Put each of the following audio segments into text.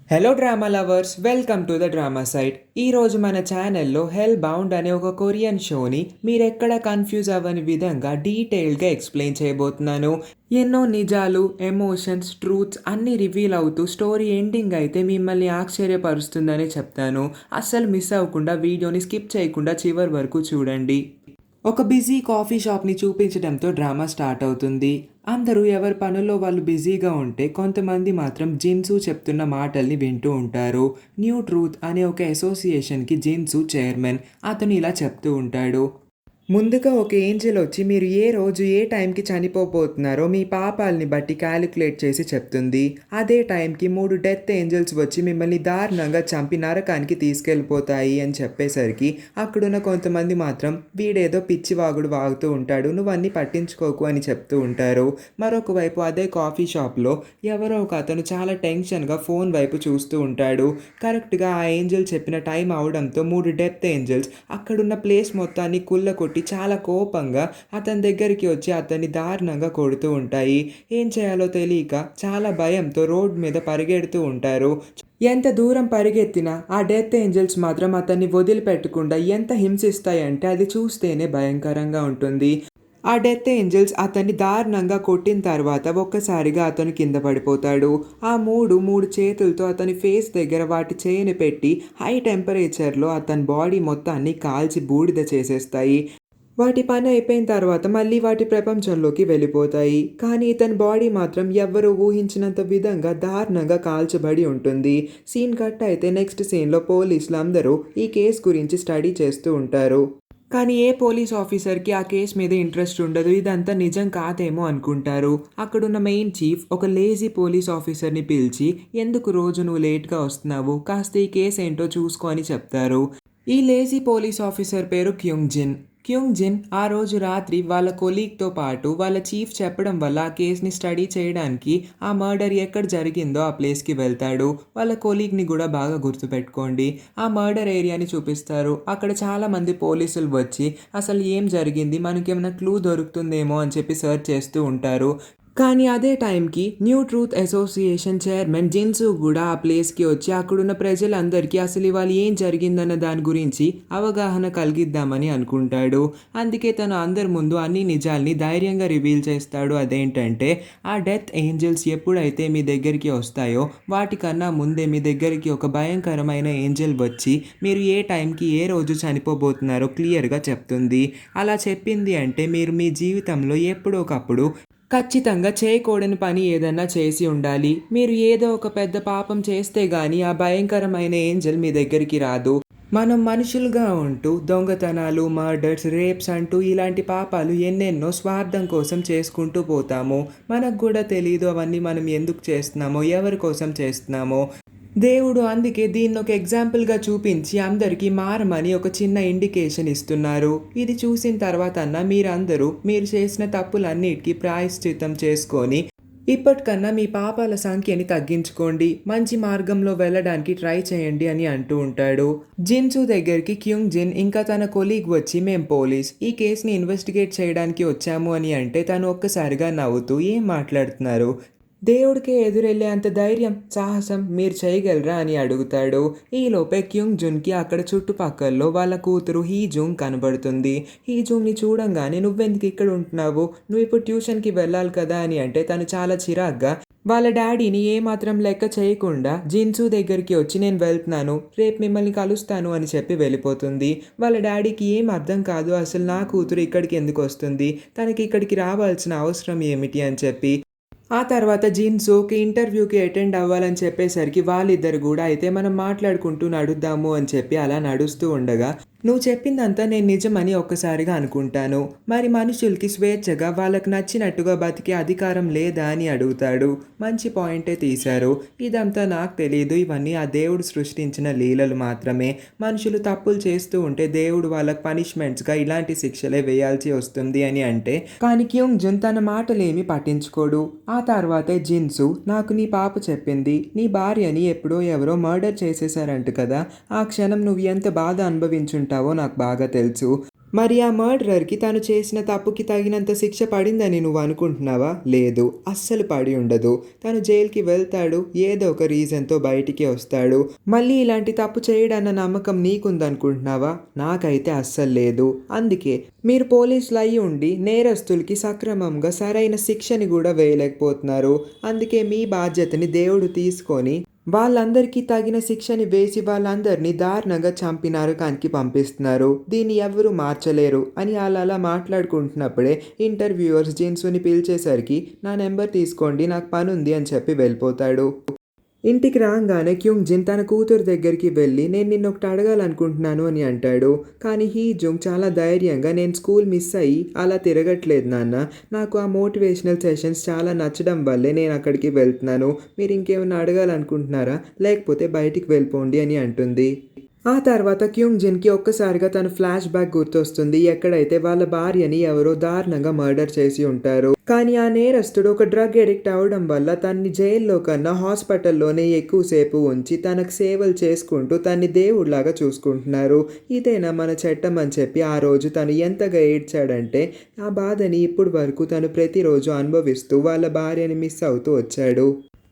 Hello drama lovers, welcome to the drama site. ఈరోజు మన ఛానల్లో హెల్ బౌండ్ అనే ఒక కొరియన్ షోని మీరెక్కడ కన్ఫ్యూజ్ అవ్వని విధంగా డీటెయిల్డ్గా ఎక్స్ప్లెయిన్ చేయబోతున్నాను. ఎన్నో నిజాలు, ఎమోషన్స్, ట్రూత్స్ అన్నీ రివీల్ అవుతూ స్టోరీ ఎండింగ్ అయితే మిమ్మల్ని ఆశ్చర్యపరుస్తుందని చెప్తాను. అస్సలు మిస్ అవ్వకుండా వీడియోని స్కిప్ చేయకుండా చివరి వరకు చూడండి. ఒక బిజీ కాఫీ షాప్ని చూపించడంతో డ్రామా స్టార్ట్ అవుతుంది. అందరూ ఎవరి పనుల్లో వాళ్ళు బిజీగా ఉంటే కొంతమంది మాత్రం జిన్సు చెప్తున్న మాటల్ని వింటూ ఉంటారు. న్యూ ట్రూత్ అనే ఒక అసోసియేషన్కి జిన్సు చైర్మన్. అతను ఇలా చెప్తూ ఉంటాడు. ముందుగా ఒక ఏంజెల్ వచ్చి మీరు ఏ రోజు ఏ టైంకి చనిపోబోతున్నారో మీ పాపాలని బట్టి క్యాలిక్యులేట్ చేసి చెప్తుంది. అదే టైంకి 3 డెత్ ఏంజల్స్ వచ్చి మిమ్మల్ని దారుణంగా చంపి నరకానికి తీసుకెళ్ళిపోతాయి అని చెప్పేసరికి అక్కడున్న కొంతమంది మాత్రం వీడేదో పిచ్చివాగుడు వాగుతూ ఉంటాడు, నువ్వన్నీ పట్టించుకోకు అని చెప్తూ ఉంటారు. మరొక వైపు అదే కాఫీ షాప్లో ఎవరో ఒక అతను చాలా టెన్షన్గా ఫోన్ వైపు చూస్తూ ఉంటాడు. కరెక్ట్గా ఆ ఏంజల్ చెప్పిన టైం అవడంతో 3 డెత్ ఏంజల్స్ అక్కడున్న ప్లేస్ మొత్తాన్ని కొట్టి చాలా కోపంగా అతని దగ్గరికి వచ్చి అతన్ని దారుణంగా కొడుతూ ఉంటాయి. ఏం చేయాలో తెలియక చాలా భయంతో రోడ్ మీద పరిగెడుతూ ఉంటారు. ఎంత దూరం పరిగెత్తినా ఆ డెత్ ఏంజల్స్ మాత్రం అతన్ని వదిలిపెట్టకుండా ఎంత హింసిస్తాయంటే అది చూస్తేనే భయంకరంగా ఉంటుంది. ఆ డెత్ ఏంజల్స్ అతన్ని దారుణంగా కొట్టిన తర్వాత ఒక్కసారిగా అతను కింద పడిపోతాడు. ఆ మూడు చేతులతో అతని ఫేస్ దగ్గర వాటి చేయిని పెట్టి హై టెంపరేచర్లో అతని బాడీ మొత్తాన్ని కాల్చి బూడిద చేసేస్తాయి. వాటి పని అయిపోయిన తర్వాత మళ్ళీ వాటి ప్రపంచంలోకి వెళ్ళిపోతాయి. కానీ ఇతని బాడీ మాత్రం ఎవ్వరూ ఊహించినంత విధంగా దారుణంగా కాల్చబడి ఉంటుంది. సీన్ కట్ అయితే నెక్స్ట్ సీన్లో పోలీసులు అందరూ ఈ కేసు గురించి స్టడీ చేస్తూ ఉంటారు. కానీ ఏ పోలీస్ ఆఫీసర్కి ఆ కేసు మీద ఇంట్రెస్ట్ ఉండదు. ఇదంతా నిజం కాదేమో అనుకుంటారు. అక్కడున్న మెయిన్ చీఫ్ ఒక లేజీ పోలీస్ ఆఫీసర్ని పిలిచి ఎందుకు రోజు నువ్వు లేట్గా వస్తున్నావు, కాస్త ఈ కేసు ఏంటో చూసుకో అని చెప్తారు. ఈ లేజీ పోలీస్ ఆఫీసర్ పేరు క్యూంగ్ జిన్ ఆ రోజు రాత్రి వాళ్ళ కొలీగ్తో పాటు వాళ్ళ చీఫ్ చెప్పడం వల్ల ఆ కేసుని స్టడీ చేయడానికి ఆ మర్డర్ ఎక్కడ జరిగిందో ఆ ప్లేస్కి వెళ్తాడు. వాళ్ళ కొలీగ్ని కూడా బాగా గుర్తుపెట్టుకోండి. ఆ మర్డర్ ఏరియాని చూపిస్తారు. అక్కడ చాలామంది పోలీసులు వచ్చి అసలు ఏం జరిగింది, మనకేమైనా క్లూ దొరుకుతుందేమో అని చెప్పి సర్చ్ చేస్తూ ఉంటారు. కానీ అదే టైంకి న్యూ ట్రూత్ అసోసియేషన్ చైర్మన్ జిన్సు కూడా ఆ ప్లేస్కి వచ్చి అక్కడున్న ప్రజలందరికీ అసలు ఇవాళ ఏం జరిగిందన్న దాని గురించి అవగాహన కలిగిద్దామని అనుకుంటాడు. అందుకే తను అందరి ముందు అన్ని నిజాల్ని ధైర్యంగా రివీల్ చేస్తాడు. అదేంటంటే ఆ డెత్ ఏంజల్స్ ఎప్పుడైతే మీ దగ్గరికి వస్తాయో వాటికన్నా ముందే మీ దగ్గరికి ఒక భయంకరమైన ఏంజల్ వచ్చి మీరు ఏ టైంకి ఏ రోజు చనిపోబోతున్నారో క్లియర్గా చెప్తుంది. అలా చెప్పింది అంటే మీరు మీ జీవితంలో ఎప్పుడోకప్పుడు ఖచ్చితంగా చేయకూడని పని ఏదన్నా చేసి ఉండాలి. మీరు ఏదో ఒక పెద్ద పాపం చేస్తే గానీ ఆ భయంకరమైన ఏంజల్ మీ దగ్గరికి రాదు. మనం మనుషులుగా ఉంటూ దొంగతనాలు, మర్డర్స్, రేప్స్ అంటూ ఇలాంటి పాపాలు ఎన్నెన్నో స్వార్థం కోసం చేసుకుంటూ పోతాము. మనకు కూడా తెలీదు అవన్నీ మనం ఎందుకు చేస్తున్నామో, ఎవరి కోసం చేస్తున్నామో. దేవుడు అందుకే దీన్ని ఒక ఎగ్జాంపుల్గా చూపించి అందరికీ మారమని ఒక చిన్న ఇండికేషన్ ఇస్తున్నారు. ఇది చూసిన తర్వాత మీరందరూ మీరు చేసిన తప్పులన్నిటికీ ప్రాయశ్చిత్తం చేసుకొని ఇప్పటికన్నా మీ పాపాల సంఖ్యని తగ్గించుకోండి, మంచి మార్గంలో వెళ్ళడానికి ట్రై చేయండి అని అంటూ ఉంటాడు. జిన్సు దగ్గరికి క్యూంగ్ జిన్ ఇంకా తన కొలీగ్ వచ్చి మేం పోలీస్ ఈ కేసుని ఇన్వెస్టిగేట్ చేయడానికి వచ్చాము అని అంటే తను ఒక్కసారిగా నవ్వుతూ ఏం మాట్లాడుతున్నారు, దేవుడికే ఎదురెళ్ళే అంత ధైర్యం, సాహసం మీరు చేయగలరా అని అడుగుతాడు. ఈలోపే క్యూంగ్ జున్కి అక్కడ చుట్టుపక్కల్లో వాళ్ళ కూతురు హీజూంగ్ కనబడుతుంది. హీజూంగ్ని చూడంగానే నువ్వెందుకు ఇక్కడ ఉంటున్నావు, నువ్వు ఇప్పుడు ట్యూషన్కి వెళ్ళాలి కదా అని అంటే తను చాలా చిరాగ్గా వాళ్ళ డాడీని ఏమాత్రం లెక్క చేయకుండా జిన్సు దగ్గరికి వచ్చి నేను వెళ్తున్నాను, రేపు మిమ్మల్ని కలుస్తాను అని చెప్పి వెళ్ళిపోతుంది. వాళ్ళ డాడీకి ఏం అర్థం కాదు, అసలు నా కూతురు ఇక్కడికి ఎందుకు వస్తుంది, తనకి ఇక్కడికి రావాల్సిన అవసరం ఏమిటి అని చెప్పి. ఆ తర్వాత జిన్సు ఒక ఇంటర్వ్యూకి అటెండ్ అవ్వాలని చెప్పేసరికి వాళ్ళిద్దరు కూడా అయితే మనం మాట్లాడుకుంటూ నడుద్దాము అని చెప్పి అలా నడుస్తూ ఉండగా నువ్వు చెప్పిందంతా నేను నిజమని ఒక్కసారిగా అనుకుంటాను. మరి మనుషులకి స్వేచ్ఛగా వాళ్ళకి నచ్చినట్టుగా బతికే అధికారం లేదా అని అడుగుతాడు. మంచి పాయింటే తీశారు. ఇదంతా నాకు తెలియదు, ఇవన్నీ ఆ దేవుడు సృష్టించిన లీలలు మాత్రమే. మనుషులు తప్పులు చేస్తూ ఉంటే దేవుడు వాళ్ళకి పనిష్మెంట్స్గా ఇలాంటి శిక్షలే వేయాల్సి వస్తుంది అని అంటే కానీ క్యూంగ్ జున్ తన మాటలేమి పట్టించుకోడు. ఆ తర్వాతే జిన్సు నాకు నీ పాప చెప్పింది నీ భార్యని ఎప్పుడో ఎవరో మర్డర్ చేసేసారంట కదా, ఆ క్షణం నువ్వు ఎంత బాధ అనుభవించుంటావో నాకు బాగా తెలుసు. మరి ఆ మర్డరర్‌కి తను చేసిన తప్పుకి తగినంత శిక్ష పడిందని నువ్వు అనుకుంటున్నావా? లేదు. అస్సలు పడి ఉండదు. తను జైలుకి వెళ్తాడు. ఏదో ఒక రీజన్‌తో బయటికి వస్తాడు. మళ్ళీ ఇలాంటి తప్పు చేయడన్న నమ్మకం నీకుందనుకుంటున్నావా? నాకైతే అస్సలు లేదు. అందుకే మీరు పోలీసులు అయ్యి ఉండి నేరస్తులకి సక్రమంగా సరైన శిక్షని గూడా వేయలేకపోతున్నారు. అందుకే మీ బాధ్యతని దేవుడు తీసుకొని వాళ్ళందరికీ తగిన శిక్షని వేసి వాళ్ళందరినీ దారుణంగా చంపి నరకానికి పంపిస్తున్నారు. దీన్ని ఎవ్వరూ మార్చలేరు అని ఆళ్ళలా మాట్లాడుకుంటున్నప్పుడే ఇంటర్వ్యూయర్స్ జిన్సుని పిలిచేసరికి నా నెంబర్ తీసుకోండి నాకు పనుంది అని చెప్పి వెళ్ళిపోతాడు. ఇంటికి రాగానే క్యూంగ్ జిన్ తన కూతురు దగ్గరికి వెళ్ళి నేను నిన్నొకటి అడగాలనుకుంటున్నాను అని అంటాడు. కానీ హీ జుంగ్ చాలా ధైర్యంగా నేను స్కూల్ మిస్ అయ్యి అలా తిరగట్లేదు నాన్న. నాకు ఆ మోటివేషనల్ సెషన్స్ చాలా నచ్చడం వల్లే నేను అక్కడికి వెళ్తున్నాను. మీరు ఇంకేమైనా అడగాలనుకుంటున్నారా? లేకపోతే బయటికి వెళ్ళిపోండి అని అంటుంది. ఆ తర్వాత క్యూంగ్ జిన్‌కి ఒక్కసారిగా తన ఫ్లాష్ బ్యాక్ గుర్తొస్తుంది. ఎక్కడైతే వాళ్ళ భార్యని ఎవరో దారుణంగా మర్డర్ చేసి ఉంటారు. కానీ ఆ నేరస్తుడు ఒక డ్రగ్ అడిక్ట్ అవ్వడం వల్ల తన్ని జైల్లో కన్నా హాస్పిటల్లోనే ఎక్కువసేపు ఉంచి తనకు సేవలు చేసుకుంటూ తన్ని దేవుడిలాగా చూసుకుంటున్నారు. ఇదేనా మన చట్టం అని చెప్పి ఆ రోజు తను ఎంతగా ఏడ్చాడంటే ఆ బాధని ఇప్పటి వరకు తను ప్రతిరోజు అనుభవిస్తూ వాళ్ళ భార్యని మిస్ అవుతూ వచ్చాడు.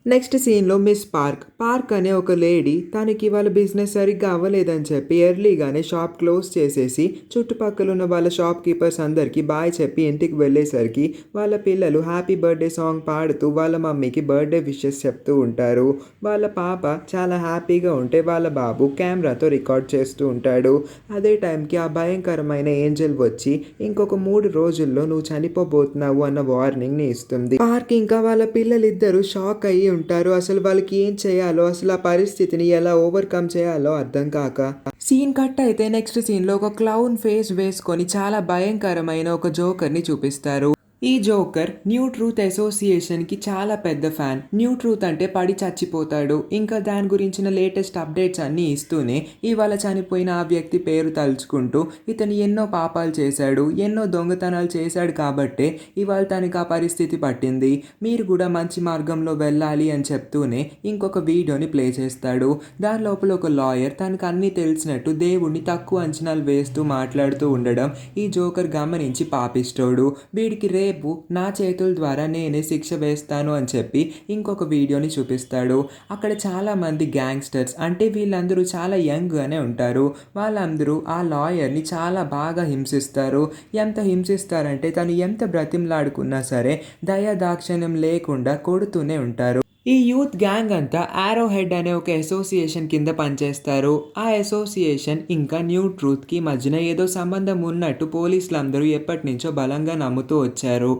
నెక్స్ట్ సీన్‌లో మిస్ పార్క్ అనే ఒక లేడీ తనకి వాళ్ళ బిజినెస్ సరిగ్గా అవ్వలేదని చెప్పి ఎర్లీగానే షాప్ క్లోజ్ చేసేసి చుట్టుపక్కల ఉన్న వాళ్ళ షాప్ కీపర్స్ అందరికీ బాయ్ చెప్పి ఇంటికి వెళ్ళేసరికి వాళ్ళ పిల్లలు హ్యాపీ బర్త్డే సాంగ్ పాడుతూ వాళ్ళ మమ్మీకి బర్త్డే విషెస్ చెప్తూ ఉంటారు. వాళ్ళ పాప చాలా హ్యాపీగా ఉంటే వాళ్ళ బాబు కెమెరాతో రికార్డ్ చేస్తూ ఉంటాడు. అదే టైంకి ఆ భయంకరమైన ఏంజెల్ వచ్చి ఇంకొక 3 రోజుల్లో నువ్వు చనిపోబోతున్నావు అన్న వార్నింగ్‌ని ఇస్తుంది. పార్క్ ఇంకా వాళ్ళ పిల్లలిద్దరూ షాక్ అయ్యి ఉంటారు. అసలు వాళ్ళకి ఏం చేయాలో అసలు ఆ పరిస్థితిని ఎలా ఓవర్కమ్ చేయాలో అర్థం కాక. సీన్ కట్ అయితే నెక్స్ట్ సీన్‌లో ఒక క్లౌన్ ఫేస్ వేసుకొని చాలా భయంకరమైన ఒక జోకర్‌ని చూపిస్తారు. ఈ జోకర్ న్యూ ట్రూత్ అసోసియేషన్‌కి చాలా పెద్ద ఫ్యాన్. న్యూ ట్రూత్ అంటే పడి చచ్చిపోతాడు. ఇంకా దాని గురించిన లేటెస్ట్ అప్డేట్స్ అన్నీ ఇస్తూనే ఇవాళ చనిపోయిన ఆ వ్యక్తి పేరు తలుచుకుంటూ ఇతను ఎన్నో పాపాలు చేశాడు, ఎన్నో దొంగతనాలు చేశాడు కాబట్టే ఇవాళ తనకి ఆ పరిస్థితి పట్టింది. మీరు కూడా మంచి మార్గంలో వెళ్ళాలి అని చెప్తూనే ఇంకొక వీడియోని ప్లే చేస్తాడు. దాని లోపల ఒక లాయర్ తనకు అన్నీ తెలిసినట్టు దేవుడిని తక్కువ అంచనాలు వేస్తూ మాట్లాడుతూ ఉండడం ఈ జోకర్ గమనించి పాపిస్తోడు. వీడికి రేపు నా చేతుల ద్వారా నేనే శిక్ష వేస్తాను అని చెప్పి ఇంకొక వీడియోని చూపిస్తాడు. అక్కడ చాలామంది గ్యాంగ్స్టర్స్ అంటే వీళ్ళందరూ చాలా యంగ్గానే ఉంటారు. వాళ్ళందరూ ఆ లాయర్ని చాలా బాగా హింసిస్తారు. ఎంత హింసిస్తారంటే తను ఎంత బ్రతిమలాడుకున్నా సరే దయాదాక్షిణ్యం లేకుండా కొడుతూనే ఉంటారు. ఈ యూత్ గ్యాంగ్ అంతా ఆరో హెడ్ అనే ఒక అసోసియేషన్ కింద పనిచేస్తారు. ఆ అసోసియేషన్ ఇంకా న్యూ ట్రూత్‌కి మధ్యన ఏదో సంబంధం ఉన్నట్టు పోలీసులందరూ ఎప్పటినుంచో బలంగా నమ్ముతూ వచ్చారు.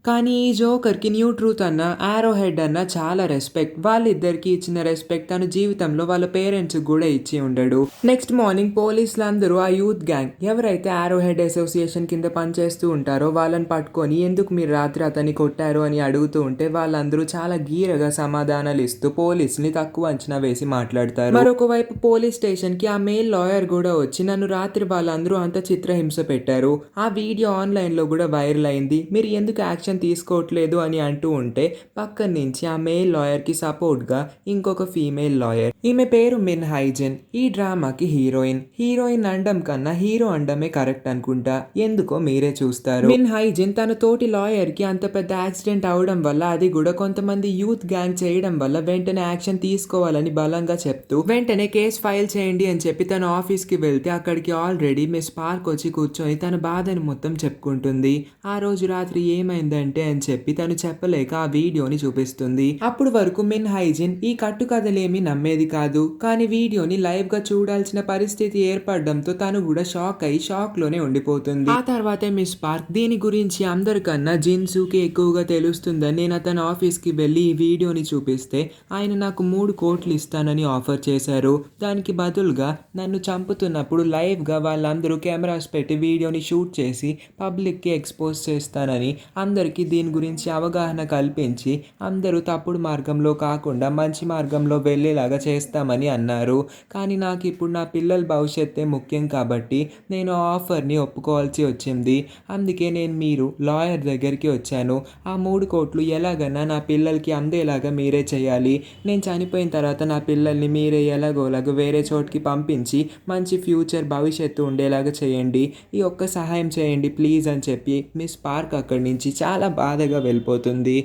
కానీ ఈ జోకర్‌కి న్యూ ట్రూత్ అన్న, ఆరో హెడ్ అన్న చాలా రెస్పెక్ట్. వాళ్ళిద్దరికీ ఇచ్చిన రెస్పెక్ట్ తను జీవితంలో వాళ్ళ పేరెంట్స్‌కి కూడా ఇచ్చి ఉండడు. నెక్స్ట్ మార్నింగ్ పోలీసులందరూ ఆ యూత్ గ్యాంగ్ ఎవరైతే ఆరో హెడ్ అసోసియేషన్ కింద పనిచేస్తూ ఉంటారో వాళ్ళని పట్టుకొని ఎందుకు మీరు రాత్రి అతన్ని కొట్టారు అని అడుగుతూ ఉంటే వాళ్ళందరూ చాలా గీరగా సమాధానాలు ఇస్తూ పోలీసుని తక్కువ అంచనా వేసి మాట్లాడతారు. మరొక వైపు పోలీస్ స్టేషన్‌కి ఆ మేల్ లాయర్ కూడా వచ్చి నన్ను రాత్రి వాళ్ళందరూ అంత చిత్రహింస పెట్టారు. ఆ వీడియో ఆన్‌లైన్‌లో కూడా వైరల్ అయింది. మీరు ఎందుకు యాక్షన్ తీసుకోవట్లేదు అని అంటూ ఉంటే పక్కన నుంచి ఆ మేల్ లాయర్‌కి సపోర్ట్‌గా ఇంకొక ఫీమేల్ లాయర్. ఈమె పేరు మిన్ హైజిన్. ఈ డ్రామాకి హీరోయిన్. హీరోయిన్ అండం కన్నా హీరో అండమే కరెక్ట్ అనుకుంటా. ఎందుకో మీరే చూస్తారు. మిన్ హైజిన్ తన తోటి లాయర్‌కి అంత పెద్ద యాక్సిడెంట్ అవడం వల్ల అది కూడా కొంతమంది యూత్ గ్యాంగ్ చేయడం వల్ల వెంటనే యాక్షన్ తీసుకోవాలని బలంగా చెప్తూ వెంటనే కేసు ఫైల్ చేయండి అని చెప్పి తన ఆఫీస్‌కి వెళ్తే అక్కడికి ఆల్రెడీ మిస్ పార్క్ వచ్చి కూర్చొని తన బాధని మొత్తం చెప్పుకుంటుంది. ఆ రోజు రాత్రి ఏమైందంటే అని చెప్పి తను చెప్పలేక ఆ వీడియోని చూపిస్తుంది. అప్పుడు వరకు మిన్ హైజిన్ ఈ కట్టుకథలేమీ నమ్మేది కాదు. కానీ వీడియోని లైవ్ గా చూడాల్సిన పరిస్థితి ఏర్పడడంతో తను కూడా షాక్ అయి షాక్ లోనే ఉండిపోతుంది. ఆ తర్వాతే మిస్ పార్క్ దీని గురించి అందరికన్నా జిన్సుకి ఎక్కువగా తెలుస్తుందని నేను అతని ఆఫీస్ కి వెళ్ళి ఈ వీడియోని చూపిస్తే ఆయన నాకు 3 కోట్లు ఇస్తానని ఆఫర్ చేశారు. దానికి బదులుగా నన్ను చంపుతున్నప్పుడు లైవ్ గా వాళ్ళందరూ కెమెరాస్ పెట్టి వీడియోని షూట్ చేసి పబ్లిక్ కి ఎక్స్పోజ్ చేస్తానని అందరికి అందరికీ దీని గురించి అవగాహన కల్పించి అందరూ తప్పుడు మార్గంలో కాకుండా మంచి మార్గంలో వెళ్ళేలాగా చేస్తామని అన్నారు. కానీ నాకు ఇప్పుడు నా పిల్లల భవిష్యత్తే ముఖ్యం కాబట్టి నేను ఆ ఆఫర్ని ఒప్పుకోవాల్సి వచ్చింది. అందుకే నేను మీరు లాయర్ దగ్గరికి వచ్చాను. ఆ 3 కోట్లు ఎలాగైనా నా పిల్లలకి అందేలాగా మీరే చేయాలి. నేను చనిపోయిన తర్వాత నా పిల్లల్ని మీరే ఎలాగోలాగా వేరే చోటికి పంపించి మంచి ఫ్యూచర్ భవిష్యత్తు ఉండేలాగా చేయండి. ఈ ఒక్క సహాయం చేయండి ప్లీజ్ అని చెప్పి మిస్ పార్క్ అక్కడి నుంచి చాలా బాధగా వెళ్ళిపోతుంది.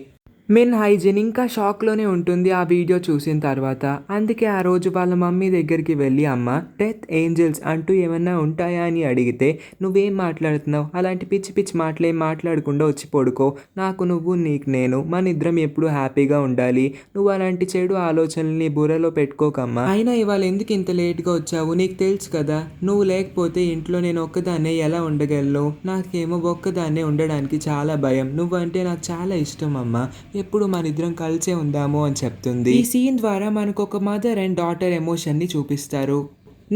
మిన్ హైజిన్ ఇంకా షాక్లోనే ఉంటుంది ఆ వీడియో చూసిన తర్వాత. అందుకే ఆ రోజు వాళ్ళ మమ్మీ దగ్గరికి వెళ్ళి, అమ్మ డెత్ ఏంజల్స్ అంటూ ఏమన్నా ఉంటాయా అని అడిగితే, నువ్వేం మాట్లాడుతున్నావు, అలాంటి పిచ్చి పిచ్చి మాటలేం మాట్లాడకుండా వచ్చి పడుకో, నాకు నువ్వు నీకు నేను, మన ఇద్దరం ఎప్పుడు హ్యాపీగా ఉండాలి, నువ్వు అలాంటి చెడు ఆలోచనల్ని బుర్రలో పెట్టుకోకమ్మా. అయినా ఇవాళ ఎందుకు ఇంత లేట్గా వచ్చావు, నీకు తెలుసు కదా నువ్వు లేకపోతే ఇంట్లో నేను ఒక్కదాన్నే ఎలా ఉండగలను, నాకేమో ఒక్కదాన్నే ఉండడానికి చాలా భయం, నువ్వంటే నాకు చాలా ఇష్టం అమ్మా, ఎప్పుడు మన ఇద్దరం కలిసే ఉందాము అని చెప్తుంది. ఈ సీన్ ద్వారా మనకు ఒక మదర్ అండ్ డాటర్ ఎమోషన్ని చూపిస్తారు.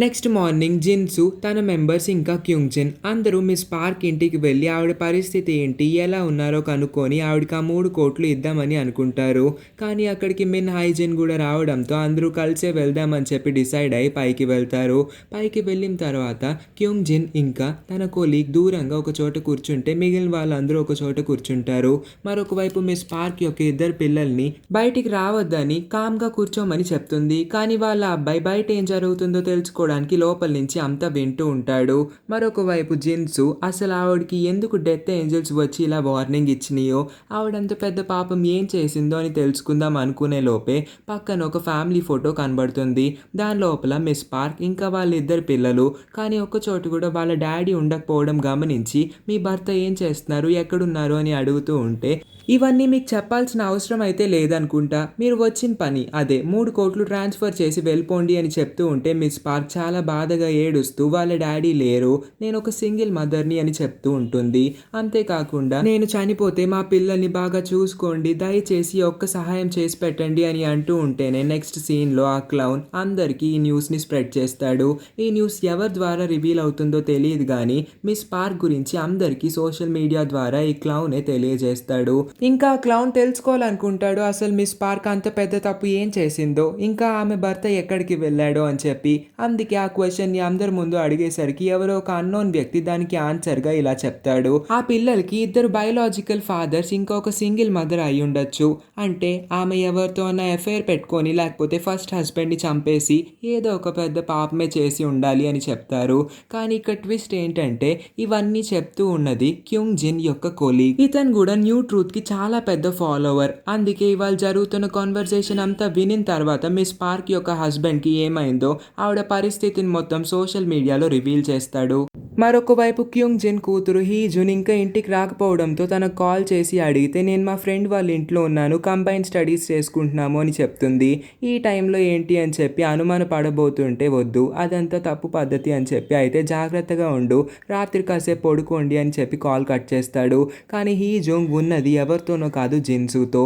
నెక్స్ట్ మార్నింగ్ జిన్సు, తన మెంబర్స్ ఇంకా క్యూంగ్జిన్ అందరూ మిస్ పార్క్ ఇంటికి వెళ్ళి ఆవిడ పరిస్థితి ఏంటి, ఎలా ఉన్నారో కనుక్కొని ఆవిడకి ఆ 3 కోట్లు ఇద్దామని అనుకుంటారు. కానీ అక్కడికి మిన్ హైజిన్ కూడా రావడంతో అందరూ కలిసే వెళ్దామని చెప్పి డిసైడ్ అయ్యి పైకి వెళ్తారు. పైకి వెళ్ళిన తర్వాత క్యూంగ్జిన్ ఇంకా తన కొలీగ్ దూరంగా ఒక చోట కూర్చుంటే మిగిలిన వాళ్ళందరూ ఒక చోట కూర్చుంటారు. మరొక వైపు మిస్ పార్క్ యొక్క 2 పిల్లల్ని బయటికి రావద్దని కామ్గా కూర్చోమని చెప్తుంది. కానీ వాళ్ళ అబ్బాయి బయట ఏం జరుగుతుందో తెలుసుకోవడానికి లోపల నుంచి అంతా వింటూ ఉంటాడు. మరొక వైపు జిన్సు అసలు ఆవిడకి ఎందుకు డెత్ ఏంజల్స్ వచ్చి ఇలా వార్నింగ్ ఇచ్చినాయో, ఆవిడంత పెద్ద పాపం ఏం చేసిందో అని తెలుసుకుందాం అనుకునే లోపే పక్కన ఒక ఫ్యామిలీ ఫోటో కనబడుతుంది. దాని లోపల మిస్ పార్క్ ఇంకా వాళ్ళ 2 పిల్లలు. కానీ ఒక్క చోటు కూడా వాళ్ళ డాడీ ఉండకపోవడం గమనించి, మీ భర్త ఏం చేస్తున్నారు, ఎక్కడున్నారు అని అడుగుతూ ఉంటే, ఇవన్నీ మీకు చెప్పాల్సిన అవసరం అయితే లేదనుకుంటా, మీరు వచ్చిన పని అదే 3 కోట్లు ట్రాన్స్ఫర్ చేసి వెళ్ళిపోండి అని చెప్తూ ఉంటే మిస్ పార్క్ చాలా బాధగా ఏడుస్తూ వాళ్ళ డాడీ లేరు, నేను ఒక సింగిల్ మదర్ని అని చెప్తూ ఉంటుంది. అంతేకాకుండా నేను చనిపోతే మా పిల్లల్ని బాగా చూసుకోండి, దయచేసి ఒక్క సహాయం చేసి పెట్టండి అని అంటూ ఉంటేనే నెక్స్ట్ సీన్లో ఆ క్లౌన్ అందరికీ ఈ న్యూస్ని స్ప్రెడ్ చేస్తాడు. ఈ న్యూస్ ఎవరి ద్వారా రివీల్ అవుతుందో తెలియదు కానీ మిస్ పార్క్ గురించి అందరికీ సోషల్ మీడియా ద్వారా ఈ క్లౌనే తెలియజేస్తాడు. ఇంకా క్లౌన్ తెలుసుకోవాలనుకుంటాడు అసలు మిస్ పార్క్ అంత పెద్ద తప్పు ఏం చేసిందో, ఇంకా ఆమె భర్త ఎక్కడికి వెళ్ళాడో అని చెప్పి. అందుకే ఆ క్వశ్చన్ని అందరి ముందు అడిగేసరికి ఎవరో ఒక అన్నోన్ వ్యక్తి దానికి ఆన్సర్గా ఇలా చెప్తాడు, ఆ పిల్లలకి 2 బయోలాజికల్ ఫాదర్స్ ఇంకా ఒక సింగిల్ మదర్ అయి ఉండొచ్చు, అంటే ఆమె ఎవరితో అన్న ఎఫైర్ పెట్టుకొని లేకపోతే ఫస్ట్ హస్బెండ్ని చంపేసి ఏదో ఒక పెద్ద పాపమే చేసి ఉండాలి అని చెప్తారు. కానీ ఇక్కడ ట్విస్ట్ ఏంటంటే ఇవన్నీ చెప్తూ ఉన్నది క్యూంగ్జిన్ యొక్క కొలీగ్. ఇతను కూడా న్యూ ట్రూత్కి చాలా పెద్ద ఫాలోవర్. అందుకే ఇవాళ జరుగుతున్న కాన్వర్సేషన్ అంతా వినిన తర్వాత మిస్ పార్క్ యొక్క హస్బెండ్కి ఏమైందో ఆవిడ పరిస్థితిని మొత్తం సోషల్ మీడియాలో రివీల్ చేస్తాడు. మరొక వైపు క్యూంగ్జిన్ కూతురు హీజున్ ఇంకా ఇంటికి రాకపోవడంతో తనకు కాల్ చేసి అడిగితే, నేను మా ఫ్రెండ్ వాళ్ళ ఇంట్లో ఉన్నాను, కంబైన్ స్టడీస్ చేసుకుంటున్నాము అని చెప్తుంది. ఈ టైంలో ఏంటి అని చెప్పి అనుమాన పడబోతుంటే, వద్దు అదంతా తప్పు పద్ధతి అని చెప్పి, అయితే జాగ్రత్తగా ఉండు, రాత్రి కాసేపు పడుకోండి అని చెప్పి కాల్ కట్ చేస్తాడు. కానీ హీజుంగ్ ఉన్నది ఎవరితోనో కాదు, జిన్సుతో.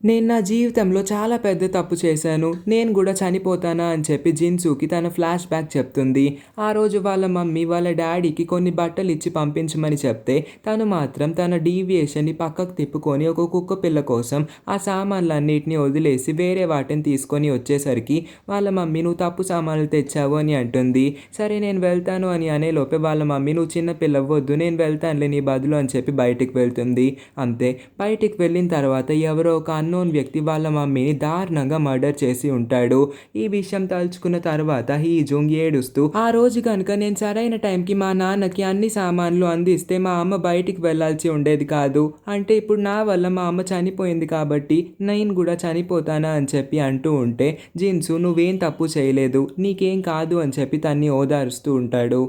నేను నా జీవితంలో చాలా పెద్ద తప్పు చేశాను, నేను కూడా చనిపోతానా అని చెప్పి జిన్సుకి తన ఫ్లాష్ బ్యాక్ చెప్తుంది. ఆ రోజు వాళ్ళ మమ్మీ వాళ్ళ డాడీకి కొన్ని బట్టలు ఇచ్చి పంపించమని చెప్తే తను మాత్రం తన డీవియేషన్ని పక్కకు తిప్పుకొని ఒక కుక్క పిల్ల కోసం ఆ సామాన్లన్నిటిని వదిలేసి వేరే వాటిని తీసుకొని వచ్చేసరికి వాళ్ళ మమ్మీ, నువ్వు తప్పు సామాన్లు తెచ్చావు అని అంటుంది. సరే నేను వెళ్తాను అని అనేలోపే వాళ్ళ మమ్మీ, నువ్వు చిన్న పిల్లవద్దు, నేను వెళ్తానులే నీ బదులు అని చెప్పి బయటికి వెళ్తుంది. అంతే, బయటికి వెళ్ళిన తర్వాత ఎవరో ఒక అన్నోన్ వ్యక్తి వాళ్ళ మమ్మీని దారుణంగా మర్డర్ చేసి ఉంటాడు. ఈ విషయం తలుచుకున్న తర్వాత హీజుంగ్ ఏడుస్తూ, ఆ రోజు కనుక నేను సరైన టైంకి మా నాన్నకి అన్ని సామాన్లు అందిస్తే మా అమ్మ బయటికి వెళ్లాల్సి ఉండేది కాదు, అంటే ఇప్పుడు నా వల్ల మా అమ్మ చనిపోయింది కాబట్టి నేను కూడా చనిపోతానా అని చెప్పి అంటూ ఉంటే, జిన్సు నువ్వేం తప్పు చేయలేదు, నీకేం కాదు అని చెప్పి తన్ని ఓదారుస్తూ ఉంటాడు.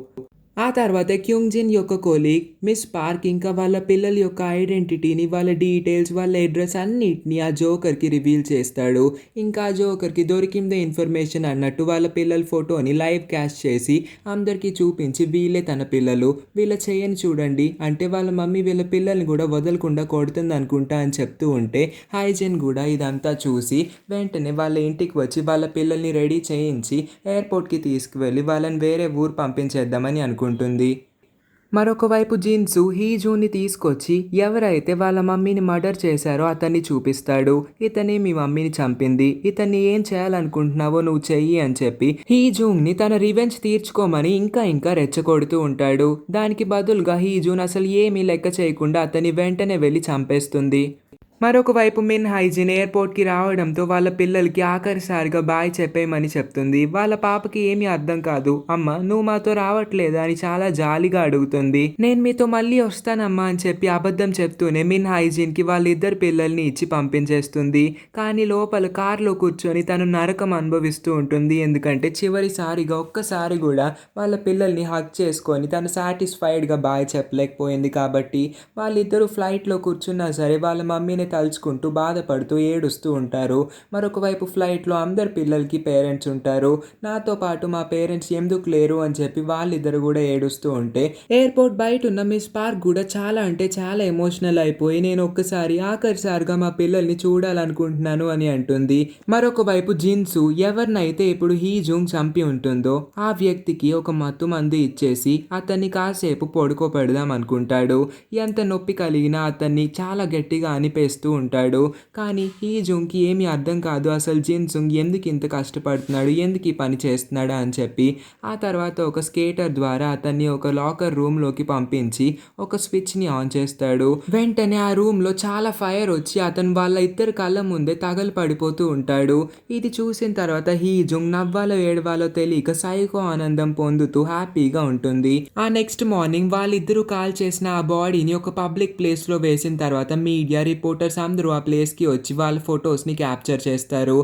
ఆ తర్వాత క్యూంగ్జిన్ యొక్క కొలీగ్ మిస్ పార్క్ ఇంకా వాళ్ళ పిల్లల యొక్క ఐడెంటిటీని, వాళ్ళ డీటెయిల్స్, వాళ్ళ అడ్రస్ అన్నిటిని ఆ జోకర్కి రివీల్ చేస్తాడు. ఇంకా ఆ జోకర్కి దొరికిందే ఇన్ఫర్మేషన్ అన్నట్టు వాళ్ళ పిల్లల ఫోటోని లైవ్ క్యాస్ట్ చేసి అందరికీ చూపించి, వీళ్ళే తన పిల్లలు, వీళ్ళ చేయని చూడండి అంటే వాళ్ళ మమ్మీ వీళ్ళ పిల్లల్ని కూడా వదలకుండా కొడుతుంది అనుకుంటా అని చెప్తూ ఉంటే, హైజిన్ కూడా ఇదంతా చూసి వెంటనే వాళ్ళ ఇంటికి వచ్చి వాళ్ళ పిల్లల్ని రెడీ చేయించి ఎయిర్పోర్ట్కి తీసుకువెళ్ళి వాళ్ళని వేరే ఊరు పంపించేద్దామని అనుకుంటుంది. మరొక వైపు జిన్సు హీజూని తీసుకొచ్చి ఎవరైతే వాళ్ళ మమ్మీని మర్డర్ చేశారో అతన్ని చూపిస్తాడు. ఇతనే మీ మమ్మీని చంపింది, ఇతన్ని ఏం చేయాలనుకుంటున్నావో నువ్వు చెయ్యి అని చెప్పి హీజూంగ్ని తన రివెంజ్ తీర్చుకోమని ఇంకా రెచ్చగొడుతూ ఉంటాడు. దానికి బదులుగా హీజూన్ అసలు ఏమీ లెక్క చేయకుండా అతన్ని వెంటనే వెళ్ళి చంపేస్తుంది. మరొక వైపు మిన్ హైజిన్ ఎయిర్పోర్ట్కి రావడంతో వాళ్ళ పిల్లలకి ఆఖరిసారిగా బాయ్ చెప్పేయమని చెప్తుంది. వాళ్ళ పాపకి ఏమీ అర్థం కాదు. అమ్మ నువ్వు మాతో రావట్లేదా అని చాలా జాలిగా అడుగుతుంది. నేను మీతో మళ్ళీ వస్తానమ్మా అని చెప్పి అబద్ధం చెప్తూనే మిన్ హైజిన్కి వాళ్ళిద్దరు పిల్లల్ని ఇచ్చి పంపించేస్తుంది. కానీ లోపల కార్లో కూర్చొని తను నరకం అనుభవిస్తూ ఉంటుంది. ఎందుకంటే చివరిసారిగా ఒక్కసారి కూడా వాళ్ళ పిల్లల్ని హగ్ చేసుకొని తను సాటిస్ఫైడ్గా బాయ్ చెప్పలేకపోయింది. కాబట్టి వాళ్ళిద్దరూ ఫ్లైట్లో కూర్చున్నా సరే వాళ్ళ మమ్మీని తలుచుకుంటూ బాధపడుతూ ఏడుస్తూ ఉంటారు. మరొక వైపు ఫ్లైట్లో అందరి పిల్లలకి పేరెంట్స్ ఉంటారు. నాతో పాటు మా పేరెంట్స్ ఎందుకు లేరు అని చెప్పి వాళ్ళిద్దరు కూడా ఏడుస్తూ ఉంటే ఎయిర్పోర్ట్ బయట ఉన్న మిస్ పార్క్ కూడా చాలా అంటే చాలా ఎమోషనల్ అయిపోయి నేను ఒక్కసారి ఆఖరిసారిగా మా పిల్లల్ని చూడాలనుకుంటున్నాను అని అంటుంది. మరొక వైపు జిన్సు ఎవరినైతే ఇప్పుడు హీజూంగ్ చంపి ఉంటుందో ఆ వ్యక్తికి ఒక మత్తు మందు ఇచ్చేసి అతన్ని కాసేపు పడుకోపెడదాం అనుకుంటాడు. ఎంత నొప్పి కలిగినా అతన్ని చాలా గట్టిగా అనిపేస్తూ ఉంటాడు. కానీ హీజూంగ్కి ఏమీ అర్థం కాదు అసలు జిన్సుంగ్ ఎందుకు ఇంత కష్టపడుతున్నాడు, ఎందుకు ఈ పని చేస్తున్నాడా అని చెప్పి. ఆ తర్వాత ఒక స్కేటర్ ద్వారా అతన్ని ఒక లాకర్ రూమ్లోకి పంపించి ఒక స్విచ్ని ఆన్ చేస్తాడు. వెంటనే ఆ రూమ్లో చాలా ఫైర్ వచ్చి అతను వాళ్ళ ఇద్దరు కళ్ళ ముందే తగలు పడిపోతూ ఉంటాడు. ఇది చూసిన తర్వాత హీజూంగ్ నవ్వాలో ఏడవాలో తెలియక సైకో ఆనందం పొందుతూ హ్యాపీగా ఉంటుంది. ఆ నెక్స్ట్ మార్నింగ్ వాళ్ళిద్దరూ కాల్ చేసిన ఆ బాడీని ఒక పబ్లిక్ ప్లేస్లో వేసిన తర్వాత మీడియా రిపోర్టర్స్ అందరూ ఆ ప్లేస్కి వచ్చి వాళ్ళ ఫొటోస్ని క్యాప్చర్ చేస్తారు.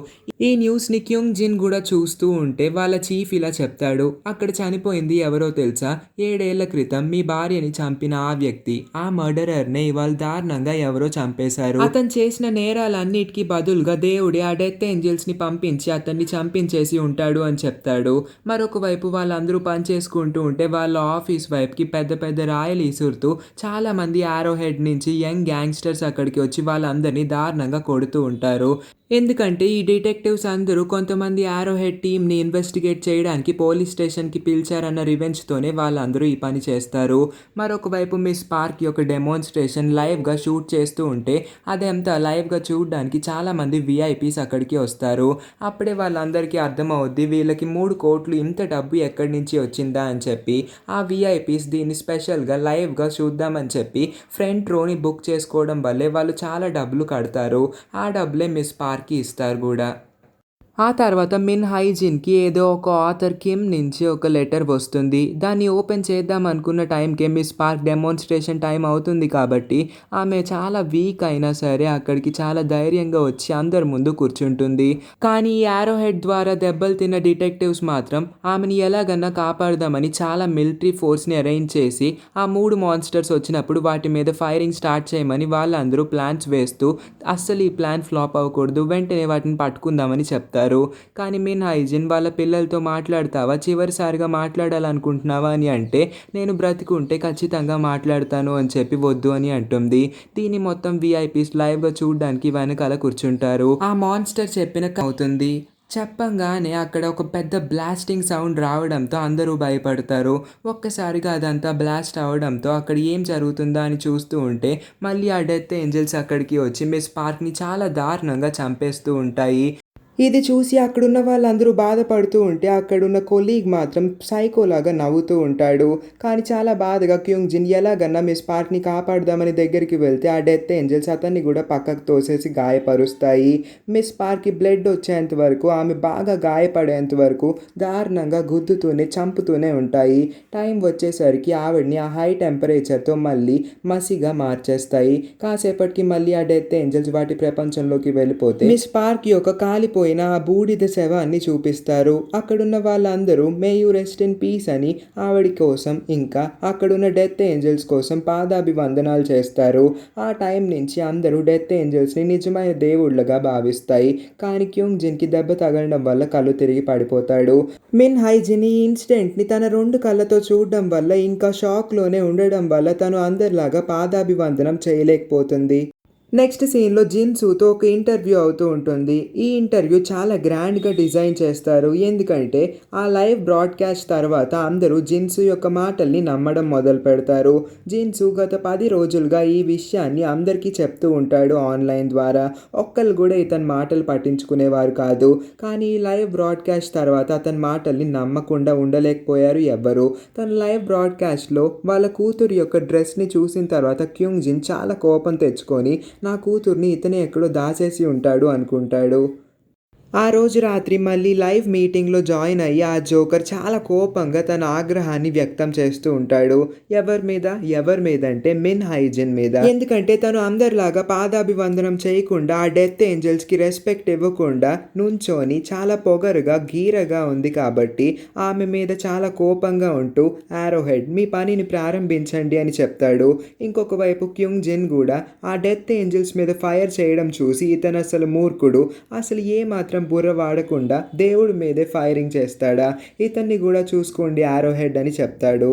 ఈ న్యూస్ని క్యూంగ్ జిన్ కూడా చూస్తూ ఉంటే వాళ్ళ చీఫ్ ఇలా చెప్తాడు, అక్కడ చనిపోయింది ఎవరో తెలుసా, 7 ఏళ్ల క్రితం మీ భార్యని చంపిన ఆ వ్యక్తి, ఆ మర్డరర్నే ఇవాళ దారుణంగా ఎవరో చంపేశారు. అతను చేసిన నేరాలన్నిటికీ బదులుగా దేవుడే ఆ డెత్ ఏంజల్స్ని పంపించి అతన్ని చంపించేసి ఉంటాడు అని చెప్తాడు. మరొక వైపు వాళ్ళందరూ పని చేసుకుంటూ ఉంటే వాళ్ళ ఆఫీస్ వైపుకి పెద్ద పెద్ద రాయలు ఇసురుతూ చాలా మంది ఆరో హెడ్ నుంచి యంగ్ గ్యాంగ్స్టర్స్ అక్కడికి వచ్చి వాళ్ళందరినీ దారుణంగా కొడుతూ ఉంటారు. ఎందుకంటే ఈ డిటెక్టివ్స్ అందరూ కొంతమంది ఆరో హెడ్ టీమ్ని ఇన్వెస్టిగేట్ చేయడానికి పోలీస్ స్టేషన్కి పిలిచారన్న రివెంజ్తోనే వాళ్ళందరూ ఈ పని చేస్తారు. మరొక వైపు మిస్ పార్క్ యొక్క డెమోన్స్ట్రేషన్ లైవ్గా షూట్ చేస్తూ ఉంటే అదంతా లైవ్గా చూడడానికి చాలామంది విఐపీస్ అక్కడికి వస్తారు. అప్పుడే వాళ్ళందరికీ అర్థమవుద్ది వీళ్ళకి 3 కోట్లు ఇంత డబ్బు ఎక్కడి నుంచి వచ్చిందా అని చెప్పి. ఆ విఐపీస్ దీన్ని స్పెషల్గా లైవ్గా చూద్దామని చెప్పి ఫ్రంట్ రోని బుక్ చేసుకోవడం వల్లే వాళ్ళు చాలా డబ్బులు కడతారు. ఆ డబ్బులే మిస్ పార్క్కి ఇస్తారు కూడా. ఆ తర్వాత మిన్ హైజిన్కి ఏదో ఒక ఆథర్ కిమ్ నుంచి ఒక లెటర్ వస్తుంది. దాన్ని ఓపెన్ చేద్దాం అనుకున్న టైంకే మిస్ పార్క్ డెమోన్స్ట్రేషన్ టైం అవుతుంది కాబట్టి ఆమె చాలా వీక్ అయినా సరే అక్కడికి చాలా ధైర్యంగా వచ్చి అందరి ముందు కూర్చుంటుంది. కానీ ఈ యారో హెడ్ ద్వారా దెబ్బలు తిన్న డిటెక్టివ్స్ మాత్రం ఆమెని ఎలాగన్నా కాపాడదామని చాలా మిలిటరీ ఫోర్స్ని అరేంజ్ చేసి ఆ 3 మాన్స్టర్స్ వచ్చినప్పుడు వాటి మీద ఫైరింగ్ స్టార్ట్ చేయమని వాళ్ళందరూ ప్లాన్స్ వేస్తూ అస్సలు ఈ ప్లాన్ ఫ్లాప్ అవ్వకూడదు, వెంటనే వాటిని పట్టుకుందామని చెప్తారు. కానీ మిన్ హైజిన్ వాళ్ళ పిల్లలతో మాట్లాడతావా, చివరిసారిగా మాట్లాడాలనుకుంటున్నావా అని అంటే నేను బ్రతికుంటే ఖచ్చితంగా మాట్లాడతాను అని చెప్పి వద్దు అని అంటుంది. దీన్ని మొత్తం విఐపీస్ లైవ్గా చూడడానికి వెనకాల కూర్చుంటారు. ఆ మాన్స్టర్ చెప్పిన అవుతుంది. చెప్పంగానే అక్కడ ఒక పెద్ద బ్లాస్టింగ్ సౌండ్ రావడంతో అందరూ భయపడతారు. ఒక్కసారిగా అదంతా బ్లాస్ట్ అవడంతో అక్కడ ఏం జరుగుతుందా అని చూస్తూ ఉంటే మళ్ళీ ఆ డెత్ ఏంజల్స్ అక్కడికి వచ్చి మిస్ పార్క్ని చాలా దారుణంగా చంపేస్తూ ఉంటాయి. ఇది చూసి అక్కడున్న వాళ్ళందరూ బాధపడుతూ ఉంటే అక్కడున్న కొలీగ్ మాత్రం సైకోలాగా నవ్వుతూ ఉంటాడు. కానీ చాలా బాధగా క్యూంగ్ జిన్ ఎలాగన్నా మిస్ పార్క్ని కాపాడదామని దగ్గరికి వెళ్తే ఆ డెత్ ఏంజల్స్ అతన్ని కూడా పక్కకు తోసేసి గాయపరుస్తాయి. మిస్ పార్క్కి బ్లడ్ వచ్చేంత వరకు, ఆమె బాగా గాయపడేంత వరకు దారుణంగా గుద్దుతూనే చంపుతూనే ఉంటాయి. టైం వచ్చేసరికి ఆవిడ్ని ఆ హై టెంపరేచర్తో మళ్ళీ మసిగా మార్చేస్తాయి. కాసేపటికి మళ్ళీ ఆ డెత్ ఏంజల్స్ వాటి ప్రపంచంలోకి వెళ్ళిపోతే మిస్ పార్క్ యొక్క కాలిపోయి ఆ బూడిద శవాన్ని చూపిస్తారు. అక్కడున్న వాళ్ళందరూ may you rest in peace అని ఆవిడ కోసం ఇంకా అక్కడున్న డెత్ ఏంజల్స్ కోసం పాదాభివందనాలు చేస్తారు. ఆ టైం నుంచి అందరూ డెత్ ఏంజల్స్ని నిజమైన దేవుళ్ళగా భావిస్తాయి. కానీ క్యూంగ్ జిన్కి దెబ్బ తగలడం వల్ల కళ్ళు తిరిగి పడిపోతాడు. మిన్ హైజిన్ ఈ ఇన్సిడెంట్ని తన 2 కళ్ళతో చూడడం వల్ల ఇంకా షాక్లోనే ఉండడం వల్ల తను అందరిలాగా పాదాభివందనం చేయలేకపోతుంది. నెక్స్ట్ సీన్‌లో జిన్‌సూతో ఒక ఇంటర్వ్యూ అవుతూ ఉంటుంది. ఈ ఇంటర్వ్యూ చాలా గ్రాండ్‌గా డిజైన్ చేస్తారు. ఎందుకంటే ఆ లైవ్ బ్రాడ్‌కాస్ట్ తర్వాత అందరూ జిన్‌సూ యొక్క మాటల్ని నమ్మడం మొదలుపెడతారు. జిన్‌సూ గత 10 రోజులుగా ఈ విషయాన్ని అందరికీ చెప్తూ ఉంటాడు ఆన్‌లైన్ ద్వారా. ఒక్కళ్ళు గూడా ఇతని మాటలు పట్టించుకునేవారు కాదు. కానీ ఈ లైవ్ బ్రాడ్‌కాస్ట్ తర్వాత అతని మాటల్ని నమ్మకుండా ఉండలేకపోయారు ఎవ్వరు. తన లైవ్ బ్రాడ్‌కాస్ట్‌లో వాళ్ళ కూతురు యొక్క డ్రెస్‌ని చూసిన తర్వాత క్యూంగ్ జిన్ చాలా కోపం తెచ్చుకొని నా కూతుర్ని ఇతనే ఎక్కడో దాచేసి ఉంటాడు అనుకుంటాడు. ఆ రోజు రాత్రి మళ్ళీ లైవ్ మీటింగ్‌లో జాయిన్ అయ్యి ఆ జోకర్ చాలా కోపంగా తన ఆగ్రహాన్ని వ్యక్తం చేస్తూ ఉంటాడు. ఎవరి మీద? ఎవరి మీదంటే మిన్ హైజిన్ మీద. ఎందుకంటే తను అందరిలాగా పాదాభివందనం చేయకుండా ఆ డెత్ ఏంజెల్స్‌కి రెస్పెక్ట్ ఇవ్వకుండా నుంచొని చాలా పొగరుగా, గీరగా ఉంది కాబట్టి ఆమె మీద చాలా కోపంగా ఉంటూ యారో హెడ్ మీ పనిని ప్రారంభించండి అని చెప్తాడు. ఇంకొక వైపు క్యూంగ్ జిన్ గూడా ఆ డెత్ ఏంజెల్స్ మీద ఫైర్ చేయడం చూసి ఇతనసలు మూర్ఖుడు. అసలు ఏమాత్రం బుర్ర వాడకుండా దేవుడి మీదే ఫైరింగ్ చేస్తాడా? ఇతన్ని గూడా చూసుకోండి యారో హెడ్ అని చెప్తాడు.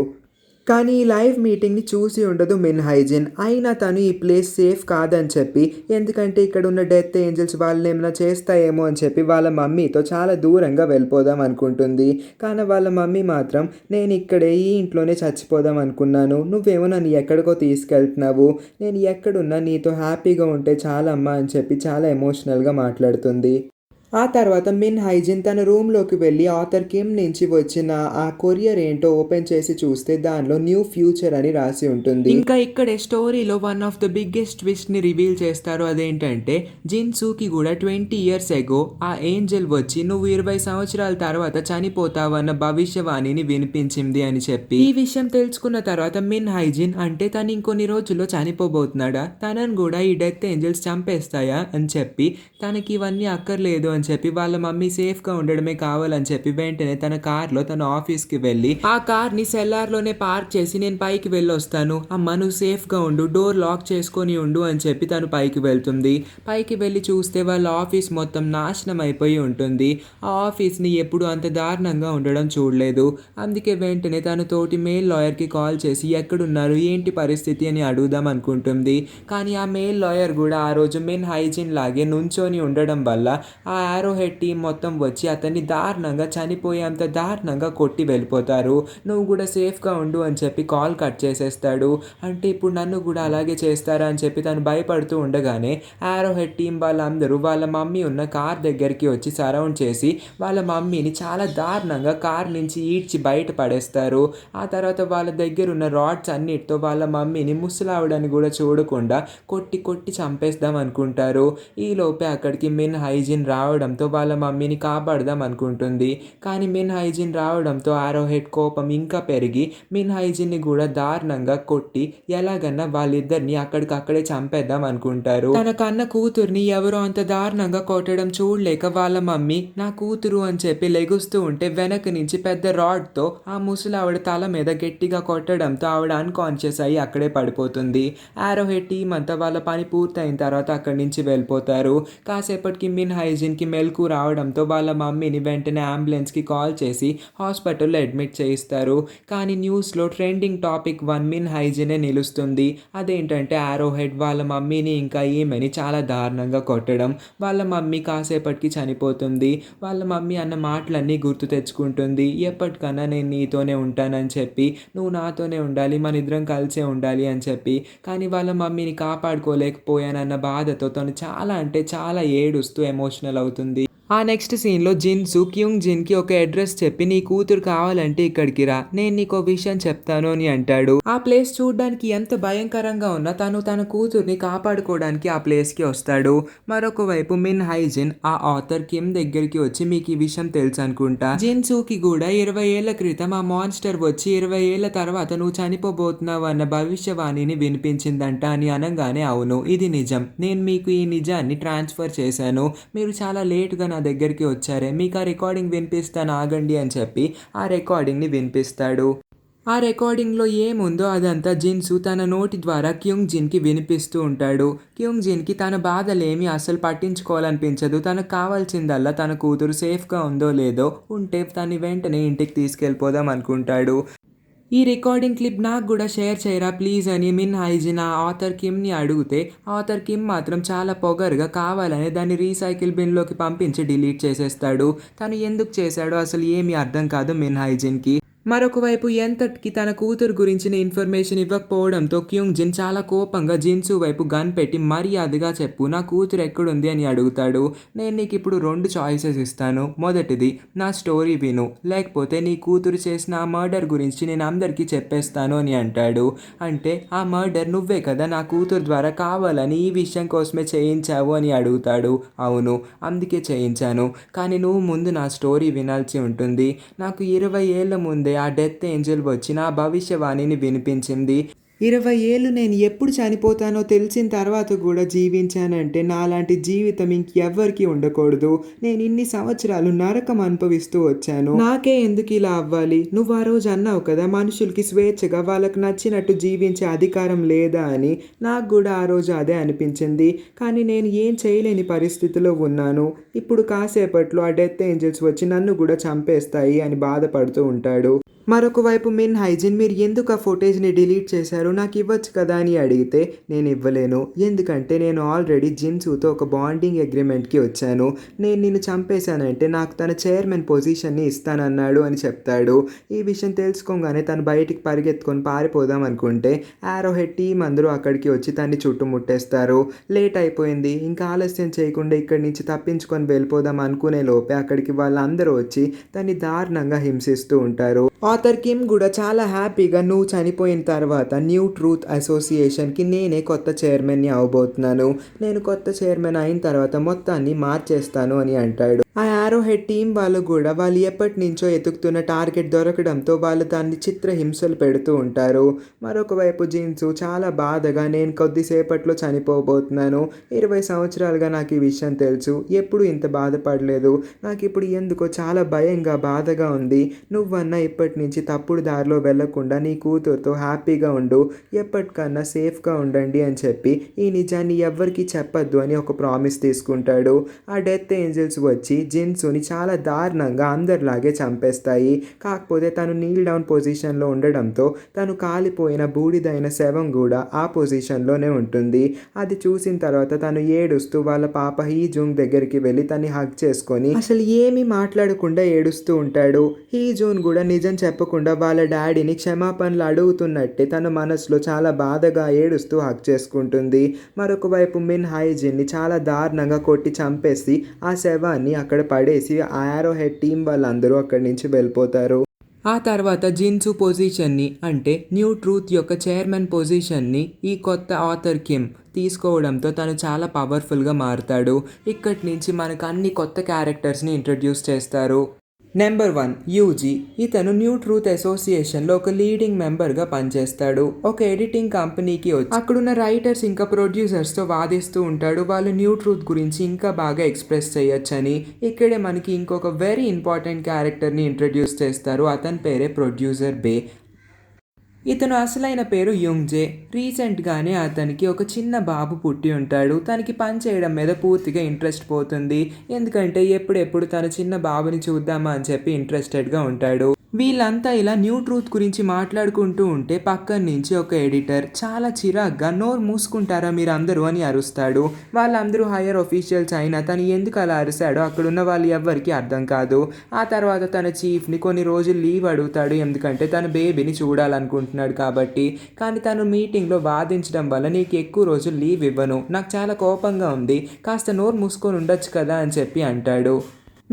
కానీ ఈ లైవ్ మీటింగ్‌ని చూసి ఉండదు మిన్ హైజిన్. అయినా తను ఈ ప్లేస్ సేఫ్ కాదని చెప్పి, ఎందుకంటే ఇక్కడున్న డెత్ ఏంజెల్స్ వాళ్ళనేమైనా చేస్తాయేమో అని చెప్పి వాళ్ళ మమ్మీతో చాలా దూరంగా వెళ్ళిపోదాం అనుకుంటుంది. కానీ వాళ్ళ మమ్మీ మాత్రం నేనిక్కడే ఈ ఇంట్లోనే చచ్చిపోదాం అనుకున్నాను. నువ్వేమో నన్ను ఎక్కడికో తీసుకెళ్తున్నావు. నేను ఎక్కడున్నా నీతో హ్యాపీగా ఉంటే చాలమ్మా అని చెప్పి చాలా ఎమోషనల్‌గా మాట్లాడుతుంది. ఆ తర్వాత మిన్ హైజిన్ తన రూమ్‌లోకి వెళ్ళి ఆథర్ కిమ్ నుంచి వచ్చిన ఆ కొరియర్ ఏంటో ఓపెన్ చేసి చూస్తే దానిలో న్యూ ఫ్యూచర్ అని రాసి ఉంటుంది. ఇంకా ఇక్కడే స్టోరీలో వన్ ఆఫ్ ద బిగ్గెస్ట్ ట్విస్ట్‌ని రివీల్ చేస్తారు. అదేంటంటే జిన్‌సూకి కూడా 20 ఇయర్స్ ఎగో ఆ ఏంజెల్ వచ్చి నువ్వు 20 సంవత్సరాల తర్వాత చనిపోతావన్న భవిష్యవాణిని వినిపించింది అని చెప్పి. ఈ విషయం తెలుసుకున్న తర్వాత మిన్ హైజిన్ అంటే తను ఇంకొన్ని రోజుల్లో చనిపోబోతున్నాడా? తనని కూడా ఈ డెత్ ఏంజెల్స్ చంపేస్తాయా అని చెప్పి తనకి ఇవన్నీ అక్కర్లేదు అని చెప్పి వాళ్ళ మమ్మీ సేఫ్గా ఉండడమే కావాలని చెప్పి వెంటనే తన కార్లో తన ఆఫీస్కి వెళ్ళి ఆ కార్ని సెల్లార్లోనే పార్క్ చేసి నేను పైకి వెళ్ళొస్తాను అమ్మ నువ్వు సేఫ్గా ఉండు డోర్ లాక్ చేసుకొని ఉండు అని చెప్పి తను పైకి వెళ్తుంది. పైకి వెళ్ళి చూస్తే వాళ్ళ ఆఫీస్ మొత్తం నాశనం అయిపోయి ఉంటుంది. ఆ ఆఫీస్ని ఎప్పుడు అంత దారుణంగా ఉండడం చూడలేదు. అందుకే వెంటనే తన తోటి మెయిల్ లాయర్కి కాల్ చేసి ఎక్కడున్నారు ఏంటి పరిస్థితి అని అడుగుదాం అనుకుంటుంది. కానీ ఆ మెయిల్ లాయర్ కూడా ఆ రోజు మిన్ హైజిన్ లాగే నుంచొని ఉండడం వల్ల ఆ యారో హెడ్ టీం మొత్తం వచ్చి అతన్ని దారుణంగా చనిపోయేంత దారుణంగా కొట్టి వెళ్ళిపోతారు. నువ్వు కూడా సేఫ్గా ఉండు అని చెప్పి కాల్ కట్ చేసేస్తాడు. అంటే ఇప్పుడు నన్ను కూడా అలాగే చేస్తారా అని చెప్పి తను భయపడుతూ ఉండగానే యారో హెడ్ టీం వాళ్ళందరూ వాళ్ళ మమ్మీ ఉన్న కార్ దగ్గరికి వచ్చి సరౌండ్ చేసి వాళ్ళ మమ్మీని చాలా దారుణంగా కార్ నుంచి ఈడ్చి బయట పడేస్తారు. ఆ తర్వాత వాళ్ళ దగ్గర ఉన్న రాడ్స్ అన్నిటితో వాళ్ళ మమ్మీని ముసలావిడని కూడా చూడకుండా కొట్టి కొట్టి చంపేద్దాం అనుకుంటారు. ఈలోపే అక్కడికి మిన్ హైజిన్ రావడంతో వాళ్ళ మమ్మీని కాపాడదాం అనుకుంటుంది. కానీ మిన్ హైజిన్ రావడంతో యారో హెడ్ కోపం ఇంకా పెరిగి మిన్ హైజిన్ని కూడా దారుణంగా కొట్టి ఎలాగన్నా వాళ్ళిద్దరిని అక్కడికక్కడే చంపేద్దాం అనుకుంటారు. తన కన్న కూతుర్ని ఎవరో అంత దారుణంగా కొట్టడం చూడలేక వాళ్ళ మమ్మీ నా కూతురు అని చెప్పి లెగుస్తూ ఉంటే వెనక నుంచి పెద్ద రాడ్తో ఆ ముసలి ఆవిడ తల మీద గట్టిగా కొట్టడంతో ఆవిడ అన్కాన్షియస్ అయ్యి అక్కడే పడిపోతుంది. యారో హెడ్ టీం అంతా వాళ్ళ పని పూర్తయిన తర్వాత అక్కడి నుంచి వెళ్ళిపోతారు. కాసేపటికి మిన్ హైజిన్కి మెలకు రావడంతో వాళ్ళ మమ్మీని వెంటనే అంబులెన్స్కి కాల్ చేసి హాస్పిటల్లో అడ్మిట్ చేయిస్తారు. కానీ న్యూస్లో ట్రెండింగ్ టాపిక్ 1 మిన్ హైజినే నిలుస్తుంది. అదేంటంటే యారో హెడ్ వాళ్ళ మమ్మీని ఇంకా ఈమెని చాలా దారుణంగా కొట్టడం. వాళ్ళ మమ్మీ కాసేపటికి చనిపోతుంది. వాళ్ళ మమ్మీ అన్న మాటలన్నీ గుర్తు తెచ్చుకుంటుంది. ఎప్పటికన్నా నేను నీతోనే ఉంటానని చెప్పి నువ్వు నాతోనే ఉండాలి మన ఇద్దరం కలిసే ఉండాలి అని చెప్పి. కానీ వాళ్ళ మమ్మీని కాపాడుకోలేకపోయానన్న బాధతో తను చాలా అంటే చాలా ఏడుస్తూ ఎమోషనల్ అవుతుంది. ఆ నెక్స్ట్ సీన్‌లో జిన్‌సూ క్యూంగ్ జిన్‌కి ఒక అడ్రెస్ చెప్పి నీ కూతురు కావాలంటే ఇక్కడికి రా నేను నీకో విషయం చెప్తాను అని అంటాడు. ఆ ప్లేస్ చూడడానికి ఎంత భయంకరంగా ఉన్నా తను తన కూతుర్ని కాపాడుకోవడానికి ఆ ప్లేస్‌కి వస్తాడు. మరొక వైపు మిన్ హైజిన్ ఆ ఆథర్ కిమ్ దగ్గరికి వచ్చి మీకు ఈ విషయం తెలుసు అనుకుంటా. జిన్‌సూకి కూడా 20 ఏళ్ల క్రితం ఆ మాన్స్టర్ వచ్చి 20 ఏళ్ల తర్వాత నువ్వు చనిపోబోతున్నావు అన్న భవిష్యవాణిని వినిపించిందంట అని అనగానే అవును ఇది నిజం. నేను మీకు ఈ నిజాన్ని ట్రాన్స్ఫర్ చేశాను. మీరు చాలా లేటుగా నా దగ్గరికి వచ్చారే మీకు ఆ రికార్డింగ్ వినిపిస్తాను ఆగండి అని చెప్పి ఆ రికార్డింగ్ని వినిపిస్తాడు. ఆ రికార్డింగ్లో ఏముందో అదంతా జిన్‌సూ తన నోటి ద్వారా క్యూంగ్ జిన్‌కి వినిపిస్తూ ఉంటాడు. క్యూంగ్ జిన్‌కి తన బాధలేమి అస్సలు పట్టించుకోవాలనిపించదు. తనకు కావాల్సిందల్లా తన కూతురు సేఫ్గా ఉందో లేదో ఉంటే తను వెంటనే ఇంటికి తీసుకెళ్ళిపోదాం అనుకుంటాడు. ఈ రికార్డింగ్ క్లిప్ నాకు కూడా షేర్ చేయరా ప్లీజ్ అని మిన్ హైజిన్ ఆ ఆథర్ కిమ్ని అడిగితే ఆథర్ కిమ్ మాత్రం చాలా పొగరుగా కావాలని దాన్ని రీసైకిల్ బిన్లోకి పంపించి డిలీట్ చేసేస్తాడు. తను ఎందుకు చేశాడో అసలు ఏమీ అర్థం కాదు మిన్ హైజిన్కి. మరొక వైపు ఎంతటికి తన కూతురు గురించిన ఇన్ఫర్మేషన్ ఇవ్వకపోవడంతో క్యూంగ్ జిన్ చాలా కోపంగా జిన్సు వైపు గన్ పెట్టి మర్యాదగా చెప్పు, నా కూతురు ఎక్కడుంది అని అడుగుతాడు. నేను నీకు ఇప్పుడు 2 చాయిసెస్ ఇస్తాను. మొదటిది, నా స్టోరీ విను, లేకపోతే నీ కూతురు చేసిన ఆ మర్డర్ గురించి నేను అందరికీ చెప్పేస్తాను అని అంటాడు. అంటే ఆ మర్డర్ నువ్వే కదా నా కూతురు ద్వారా కావాలని ఈ విషయం కోసమే చేయించావు అని అడుగుతాడు. అవును, అందుకే చేయించాను, కానీ నువ్వు ముందు నా స్టోరీ వినాల్సి ఉంటుంది. నాకు 20 ఏళ్ల ముందే ఆ డెత్ ఏంజల్ వచ్చి నా భవిష్యవాణిని వినిపించింది. 20 ఏళ్ళు నేను ఎప్పుడు చనిపోతానో తెలిసిన తర్వాత కూడా జీవించానంటే నాలాంటి జీవితం ఇంకెవ్వరికి ఉండకూడదు. నేను ఇన్ని సంవత్సరాలు నరకం అనుభవిస్తూ వచ్చాను. నాకే ఎందుకు ఇలా అవ్వాలి? నువ్వు ఆ రోజు అన్నావు కదా మనుషులకి స్వేచ్ఛగా వాళ్ళకి నచ్చినట్టు జీవించే అధికారం లేదా అని. నాకు కూడా ఆ రోజు అదే అనిపించింది. కానీ నేను ఏం చేయలేని పరిస్థితిలో ఉన్నాను. ఇప్పుడు కాసేపట్లో ఆ డెత్ ఏంజల్స్ వచ్చి నన్ను కూడా చంపేస్తాయి అని బాధపడుతూ ఉంటాడు. మరొక వైపు మిన్ హైజిన్, మీరు ఎందుకు ఆ ఫుటేజ్ని డిలీట్ చేశారు, నాకు ఇవ్వచ్చు కదా అని అడిగితే నేను ఇవ్వలేను, ఎందుకంటే నేను ఆల్రెడీ జిన్సుతో ఒక బాండింగ్ అగ్రిమెంట్కి వచ్చాను. నేను నిన్ను చంపేశానంటే నాకు తన చైర్మన్ పొజిషన్ని ఇస్తానన్నాడు అని చెప్తాడు. ఈ విషయం తెలుసుకోగానే తను బయటికి పరిగెత్తుకొని పారిపోదాం అనుకుంటే యారో హెడ్ టీం అందరూ అక్కడికి వచ్చి తన్ని చుట్టుముట్టేస్తారు. లేట్ అయిపోయింది, ఇంకా ఆలస్యం చేయకుండా ఇక్కడి నుంచి తప్పించుకొని వెళ్ళిపోదాం అనుకునే లోపే అక్కడికి వాళ్ళందరూ వచ్చి తన్ని దారుణంగా హింసిస్తూ ఉంటారు. ఆథర్ కిమ్ కూడా చాలా హ్యాపీగా, నువ్వు చనిపోయిన తర్వాత న్యూ ట్రూత్ అసోసియేషన్కి నేనే కొత్త చైర్మన్ని అవబోతున్నాను, నేను కొత్త చైర్మన్ అయిన తర్వాత మొత్తాన్ని మార్చేస్తాను అని అంటాడు. ఆ యారో హెడ్ టీం వాళ్ళు కూడా వాళ్ళు ఎప్పటి నుంచో ఎతుకుతున్న టార్గెట్ దొరకడంతో వాళ్ళు దాన్ని చిత్రహింసలు పెడుతూ ఉంటారు. మరొక వైపు జిన్సు చాలా బాధగా, నేను కొద్దిసేపట్లో చనిపోబోతున్నాను, 20 సంవత్సరాలుగా నాకు ఈ విషయం తెలుసు, ఎప్పుడు ఇంత బాధపడలేదు, నాకు ఇప్పుడు ఎందుకో చాలా భయంగా బాధగా ఉంది, నువ్వన్నా ఇప్పటి నుంచి తప్పుడు దారిలో వెళ్లకుండా నీ కూతురుతో హ్యాపీగా ఉండు, ఎప్పటికన్నా సేఫ్గా ఉండండి అని చెప్పి ఈ నిజాన్ని ఎవ్వరికీ చెప్పద్దు అని ఒక ప్రామిస్ తీసుకుంటాడు. ఆ డెత్ ఏంజల్స్ వచ్చి జిన్సుని చాలా దారుణంగా అందరిలాగే చంపేస్తాయి. కాకపోతే తను నీల్ డౌన్ పొజిషన్లో ఉండడంతో తను కాలిపోయిన బూడిదైన శవం కూడా ఆ పొజిషన్లోనే ఉంటుంది. అది చూసిన తర్వాత తను ఏడుస్తూ వాళ్ళ పాప హీ జూంగ్ దగ్గరికి వెళ్ళి తన్ని హగ్ చేసుకొని అసలు ఏమీ మాట్లాడకుండా ఏడుస్తూ ఉంటాడు. హీ జూన్ కూడా నిజం చెప్పకుండా వాళ్ళ డాడీని క్షమాపణలు అడుగుతున్నట్టే తన మనసులో చాలా బాధగా ఏడుస్తూ హక్ చేసుకుంటుంది. మరొక వైపు మిన్ హైజిన్ని చాలా దారుణంగా కొట్టి చంపేసి ఆ శవాన్ని అక్కడ పడేసి ఆ యారో హెడ్ టీం వాళ్ళందరూ అక్కడి నుంచి వెళ్ళిపోతారు. ఆ తర్వాత జిన్సు పొజిషన్ని, అంటే న్యూ ట్రూత్ యొక్క చైర్మన్ పొజిషన్ని ఈ కొత్త ఆథర్ కిమ్ తీసుకోవడంతో తను చాలా పవర్ఫుల్గా మారుతాడు. ఇక్కడి నుంచి మనకు అన్ని కొత్త క్యారెక్టర్స్ని ఇంట్రడ్యూస్ చేస్తారు. Number 1, UG. ఇతను న్యూ ట్రూత్ అసోసియేషన్లో ఒక లీడింగ్ మెంబర్గా పనిచేస్తాడు. ఒక ఎడిటింగ్ కంపెనీకి వచ్చి అక్కడున్న రైటర్స్ ఇంకా ప్రొడ్యూసర్స్తో వాదిస్తూ ఉంటాడు వాళ్ళు న్యూ ట్రూత్ గురించి ఇంకా బాగా ఎక్స్ప్రెస్ చేయొచ్చని. ఇక్కడే మనకి ఇంకొక వెరీ ఇంపార్టెంట్ క్యారెక్టర్ని ఇంట్రడ్యూస్ చేస్తారు. అతని పేరే ప్రొడ్యూసర్ బే. ఇతను అసలైన పేరు యుంగ్జే. రీసెంట్గానే అతనికి ఒక చిన్న బాబు పుట్టి ఉంటాడు. తనకి పని చేయడం మీద పూర్తిగా ఇంట్రెస్ట్ పోతుంది, ఎందుకంటే ఎప్పుడెప్పుడు తన చిన్న బాబుని చూద్దామా అని చెప్పి ఇంట్రెస్టెడ్గా ఉంటాడు. వీళ్ళంతా ఇలా న్యూ ట్రూత్ గురించి మాట్లాడుకుంటూ ఉంటే పక్కన నుంచి ఒక ఎడిటర్ చాలా చిరాగ్గా, నోరు మూసుకుంటారా మీరు అందరూ అని అరుస్తాడు. వాళ్ళందరూ హైయర్ ఆఫీషియల్స్ అయినా తను ఎందుకు అలా అరిశాడో అక్కడున్న వాళ్ళు ఎవ్వరికీ అర్థం కాదు. ఆ తర్వాత తన చీఫ్ని కొన్ని రోజులు లీవ్ అడుగుతాడు, ఎందుకంటే తన బేబీని చూడాలనుకుంటున్నాడు కాబట్టి. కానీ తను మీటింగ్లో వాదించడం వల్ల నీకు ఎక్కువ రోజులు లీవ్ ఇవ్వను, నాకు చాలా కోపంగా ఉంది, కాస్త నోరు మూసుకొని ఉండొచ్చు కదా అని చెప్పి అంటాడు.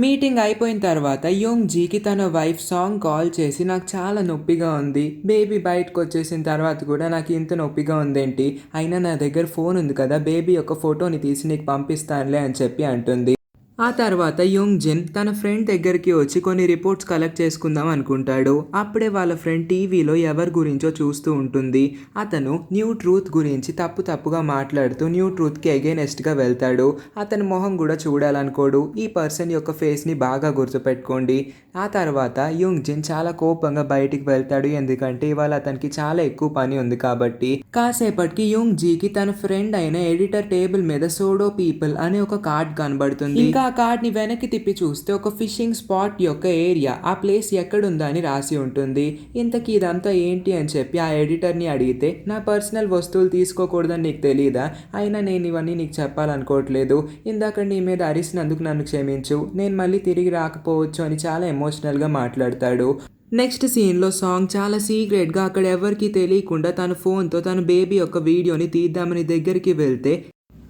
మీటింగ్ అయిపోయిన తర్వాత యోంగ్జీకి తన వైఫ్ సాంగ్ కాల్ చేసి నాకు చాలా నొప్పిగా ఉంది, బేబీ బయటకు వచ్చేసిన తర్వాత కూడా నాకు ఇంత నొప్పిగా ఉందేంటి, అయినా నా దగ్గర ఫోన్ ఉంది కదా, బేబీ యొక్క ఫోటోని తీసి నీకు పంపిస్తానులే అని చెప్పి అంటుంది. ఆ తర్వాత యోంగ్ జిన్ తన ఫ్రెండ్ దగ్గరికి వచ్చి కొన్ని రిపోర్ట్స్ కలెక్ట్ చేసుకుందాం అనుకుంటాడు. అప్పుడే వాళ్ళ ఫ్రెండ్ టీవీలో ఎవరి గురించో చూస్తూ ఉంటుంది. అతను న్యూ ట్రూత్ గురించి తప్పుగా మాట్లాడుతూ న్యూ ట్రూత్కి అగైనెస్ట్గా వెళ్తాడు. అతని మొహం కూడా చూడాలనుకోడు. ఈ పర్సన్ యొక్క ఫేస్ని బాగా గుర్తుపెట్టుకోండి. ఆ తర్వాత యోంగ్ జిన్ చాలా కోపంగా బయటికి వెళ్తాడు, ఎందుకంటే ఇవాళ అతనికి చాలా ఎక్కువ పని ఉంది కాబట్టి. కాసేపటికి యోంగ్ జీకి తన ఫ్రెండ్ అయిన ఎడిటర్ టేబుల్ మీద సోడో పీపుల్ అనే ఒక కార్డ్ కనబడుతుంది. ఇంకా ఆ కార్డ్ని వెనక్కి తిప్పి చూస్తే ఒక ఫిషింగ్ స్పాట్ యొక్క ఏరియా, ఆ ప్లేస్ ఎక్కడుందా అని రాసి ఉంటుంది. ఇంతకీ ఇదంతా ఏంటి అని చెప్పి ఆ ఎడిటర్ని అడిగితే, నా పర్సనల్ వస్తువులు తీసుకోకూడదని నీకు తెలీదా, అయినా నేను ఇవన్నీ నీకు చెప్పాలనుకోవట్లేదు, ఇందాక నీ మీద అరిసినందుకు నన్ను క్షమించు, నేను మళ్ళీ తిరిగి రాకపోవచ్చు అని చాలా ఎమోషనల్గా మాట్లాడతాడు. నెక్స్ట్ సీన్లో సాంగ్ చాలా సీక్రెట్గా అక్కడ ఎవరికీ తెలియకుండా తన ఫోన్తో తన బేబీ యొక్క వీడియోని తీద్దామని దగ్గరికి వెళ్తే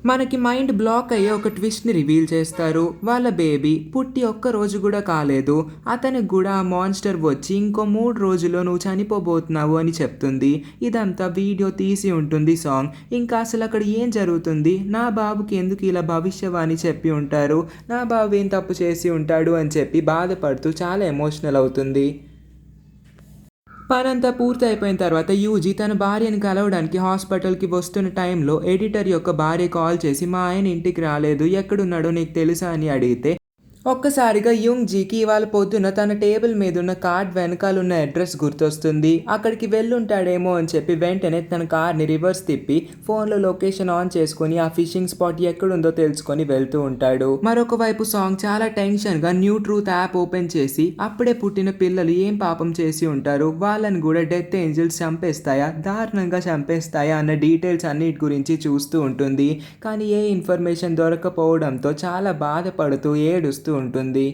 మనకి మైండ్ బ్లాక్ అయ్యే ఒక ట్విస్ట్ని రివీల్ చేస్తారు. వాళ్ళ బేబీ పుట్టి ఒక్క రోజు కూడా కాలేదు, అతనికి కూడా ఆ మాన్స్టర్ వచ్చి ఇంకో 3 రోజుల్లో నువ్వు చనిపోబోతున్నావు అని చెప్తుంది. ఇదంతా వీడియో తీసి ఉంటుంది సాంగ్. ఇంకా అసలు అక్కడ ఏం జరుగుతుంది, నా బాబుకి ఎందుకు ఇలా భవిష్యవాణి చెప్పి ఉంటారు, నా బాబు ఏం తప్పు చేసి ఉంటాడు అని చెప్పి బాధపడుతూ చాలా ఎమోషనల్ అవుతుంది. పనంతా పూర్తి అయిపోయిన తర్వాత యూజీ తన భార్యని కలవడానికి హాస్పిటల్కి వస్తున్న టైంలో ఎడిటర్ యొక్క భార్య కాల్ చేసి, మా ఆయన ఇంటికి రాలేదు, ఎక్కడున్నాడో నీకు తెలుసా అని అడిగితే ఒక్కసారిగా యుంగ్ జీకి ఇవాళ పొద్దున తన టేబుల్ మీద ఉన్న కార్డ్ వెనకాల ఉన్న అడ్రస్ గుర్తొస్తుంది. అక్కడికి వెళ్ళుంటాడేమో అని చెప్పి వెంటనే తన కార్ని రివర్స్ తిప్పి ఫోన్లో లొకేషన్ ఆన్ చేసుకుని ఆ ఫిషింగ్ స్పాట్ ఎక్కడుందో తెలుసుకొని వెళ్తూ ఉంటాడు. మరొక వైపు సాంగ్ చాలా టెన్షన్గా న్యూ ట్రూత్ యాప్ ఓపెన్ చేసి అప్పుడే పుట్టిన పిల్లలు ఏం పాపం చేసి ఉంటారు, వాళ్ళని కూడా డెత్ ఏంజల్స్ చంపేస్తాయా, దారుణంగా చంపేస్తాయా అన్న డీటెయిల్స్ అన్నిటి గురించి చూస్తూ ఉంటుంది. కానీ ఏ ఇన్ఫర్మేషన్ దొరకపోవడంతో చాలా బాధపడుతూ ఏడుస్తూ ఉంటుంది.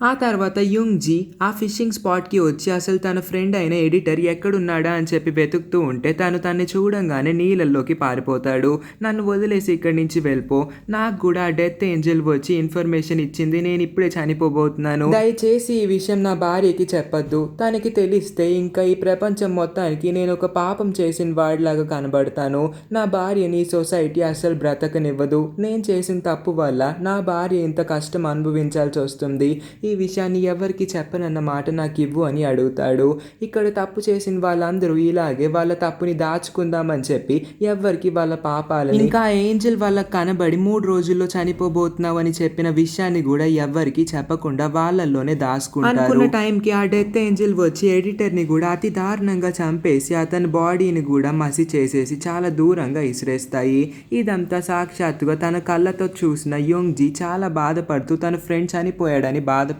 ఆ తర్వాత యుంగ్ జీ ఆ ఫిషింగ్ స్పాట్కి వచ్చి అసలు తన ఫ్రెండ్ అయిన ఎడిటర్ ఎక్కడున్నాడా అని చెప్పి వెతుకుతూ ఉంటే తన్ని చూడంగానే నీళ్ళల్లోకి పారిపోతాడు. నన్ను వదిలేసి ఇక్కడి నుంచి వెళ్ళిపో, నాకు కూడా డెత్ ఏంజల్ వచ్చి ఇన్ఫర్మేషన్ ఇచ్చింది, నేను ఇప్పుడే చనిపోబోతున్నాను, దయచేసి ఈ విషయం నా భార్యకి చెప్పొద్దు, తనకి తెలిస్తే ఇంకా ఈ ప్రపంచం మొత్తానికి నేను ఒక పాపం చేసిన వాడిలాగా కనబడతాను, నా భార్యని సొసైటీ అసలు బ్రతకనివ్వదు, నేను చేసిన తప్పు వల్ల నా భార్య ఇంత కష్టం అనుభవించాల్సి వస్తుంది, ఈ విషయాన్ని ఎవరికి చెప్పనన్న మాట నాకు ఇవ్వు అని అడుగుతాడు. ఇక్కడ తప్పు చేసిన వాళ్ళందరూ ఇలాగే వాళ్ళ తప్పుని దాచుకుందామని చెప్పి ఎవరికి వాళ్ళ పాపాలని ఇంకా ఏంజల్ వాళ్ళకి కనబడి 3 రోజుల్లో చనిపోబోతున్నావు అని చెప్పిన విషయాన్ని కూడా ఎవరికి చెప్పకుండా వాళ్ళల్లోనే దాచుకుంటారు. అనుకున్న టైంకి ఆ డెత్ ఏంజల్ వచ్చి ఎడిటర్ని కూడా అతి దారుణంగా చంపేసి అతని బాడీని కూడా మసి చేసేసి చాలా దూరంగా ఇసిరేస్తాయి. ఇదంతా సాక్షాత్తుగా తన కళ్ళతో చూసిన యుంగ్ జీ చాలా బాధపడుతూ తన ఫ్రెండ్ చనిపోయాడని బాధపడుతూ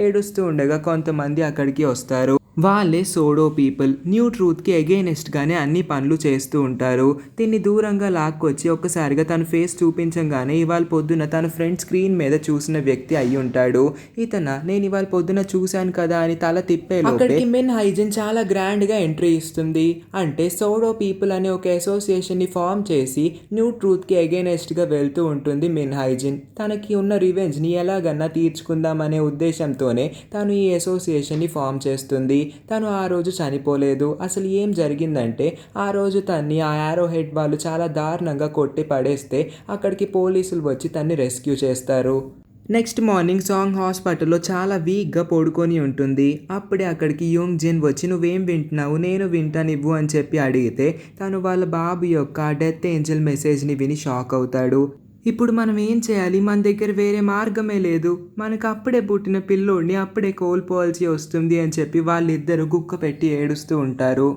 ఏడుస్తూ ఉండగా కొంతమంది అక్కడికి వస్తారు. వాళ్ళే సోడో పీపుల్. న్యూ ట్రూత్కి అగైనెస్ట్గానే అన్ని పనులు చేస్తూ ఉంటారు. దీన్ని దూరంగా లాక్కొచ్చి ఒక్కసారిగా తన ఫేస్ చూపించగానే ఇవాళ పొద్దున తన ఫ్రెండ్ స్క్రీన్ మీద చూసిన వ్యక్తి అయి ఉంటాడు. నేను ఇవాళ పొద్దున చూశాను కదా అని తల తిప్పేలోపే అక్కడికి మిన్ హైజిన్ చాలా గ్రాండ్గా ఎంట్రీ ఇస్తుంది. అంటే సోడో పీపుల్ అనే ఒక అసోసియేషన్ని ఫామ్ చేసి న్యూ ట్రూత్కి అగైనెస్ట్గా వెళ్తూ ఉంటుంది మిన్ హైజిన్. తనకి ఉన్న రివెంజ్ని ఎలాగన్నా తీర్చుకుందామనే ఉద్దేశంతోనే తను ఈ అసోసియేషన్ని ఫామ్ చేస్తుంది. తను ఆ రోజు చనిపోలేదు. అసలు ఏం జరిగిందంటే ఆ రోజు తన్ని ఆ యారో హెడ్ వాళ్ళు చాలా దారుణంగా కొట్టి పడేస్తే అక్కడికి పోలీసులు వచ్చి తన్ని రెస్క్యూ చేస్తారు. నెక్స్ట్ మార్నింగ్ సాంగ్ హాస్పిటల్లో చాలా వీక్గా పడుకొని ఉంటుంది. అప్పుడే అక్కడికి యుంగ్ జిన్ వచ్చి నువ్వేం వింటున్నావు, నేను వింటానివ్వు అని చెప్పి అడిగితే తను వాళ్ళ బాబు యొక్క డెత్ ఏంజల్ మెసేజ్ని విని షాక్ అవుతాడు. ఇప్పుడు మనం ఏం చేయాలి, మన దగ్గర వేరే మార్గమే లేదు, మనకు అప్పుడే పుట్టిన పిల్లోడిని అప్పుడే కోల్పోవాల్సి వస్తుంది అని చెప్పి వాళ్ళిద్దరూ గుక్క పెట్టి ఏడుస్తూ ఉంటారు.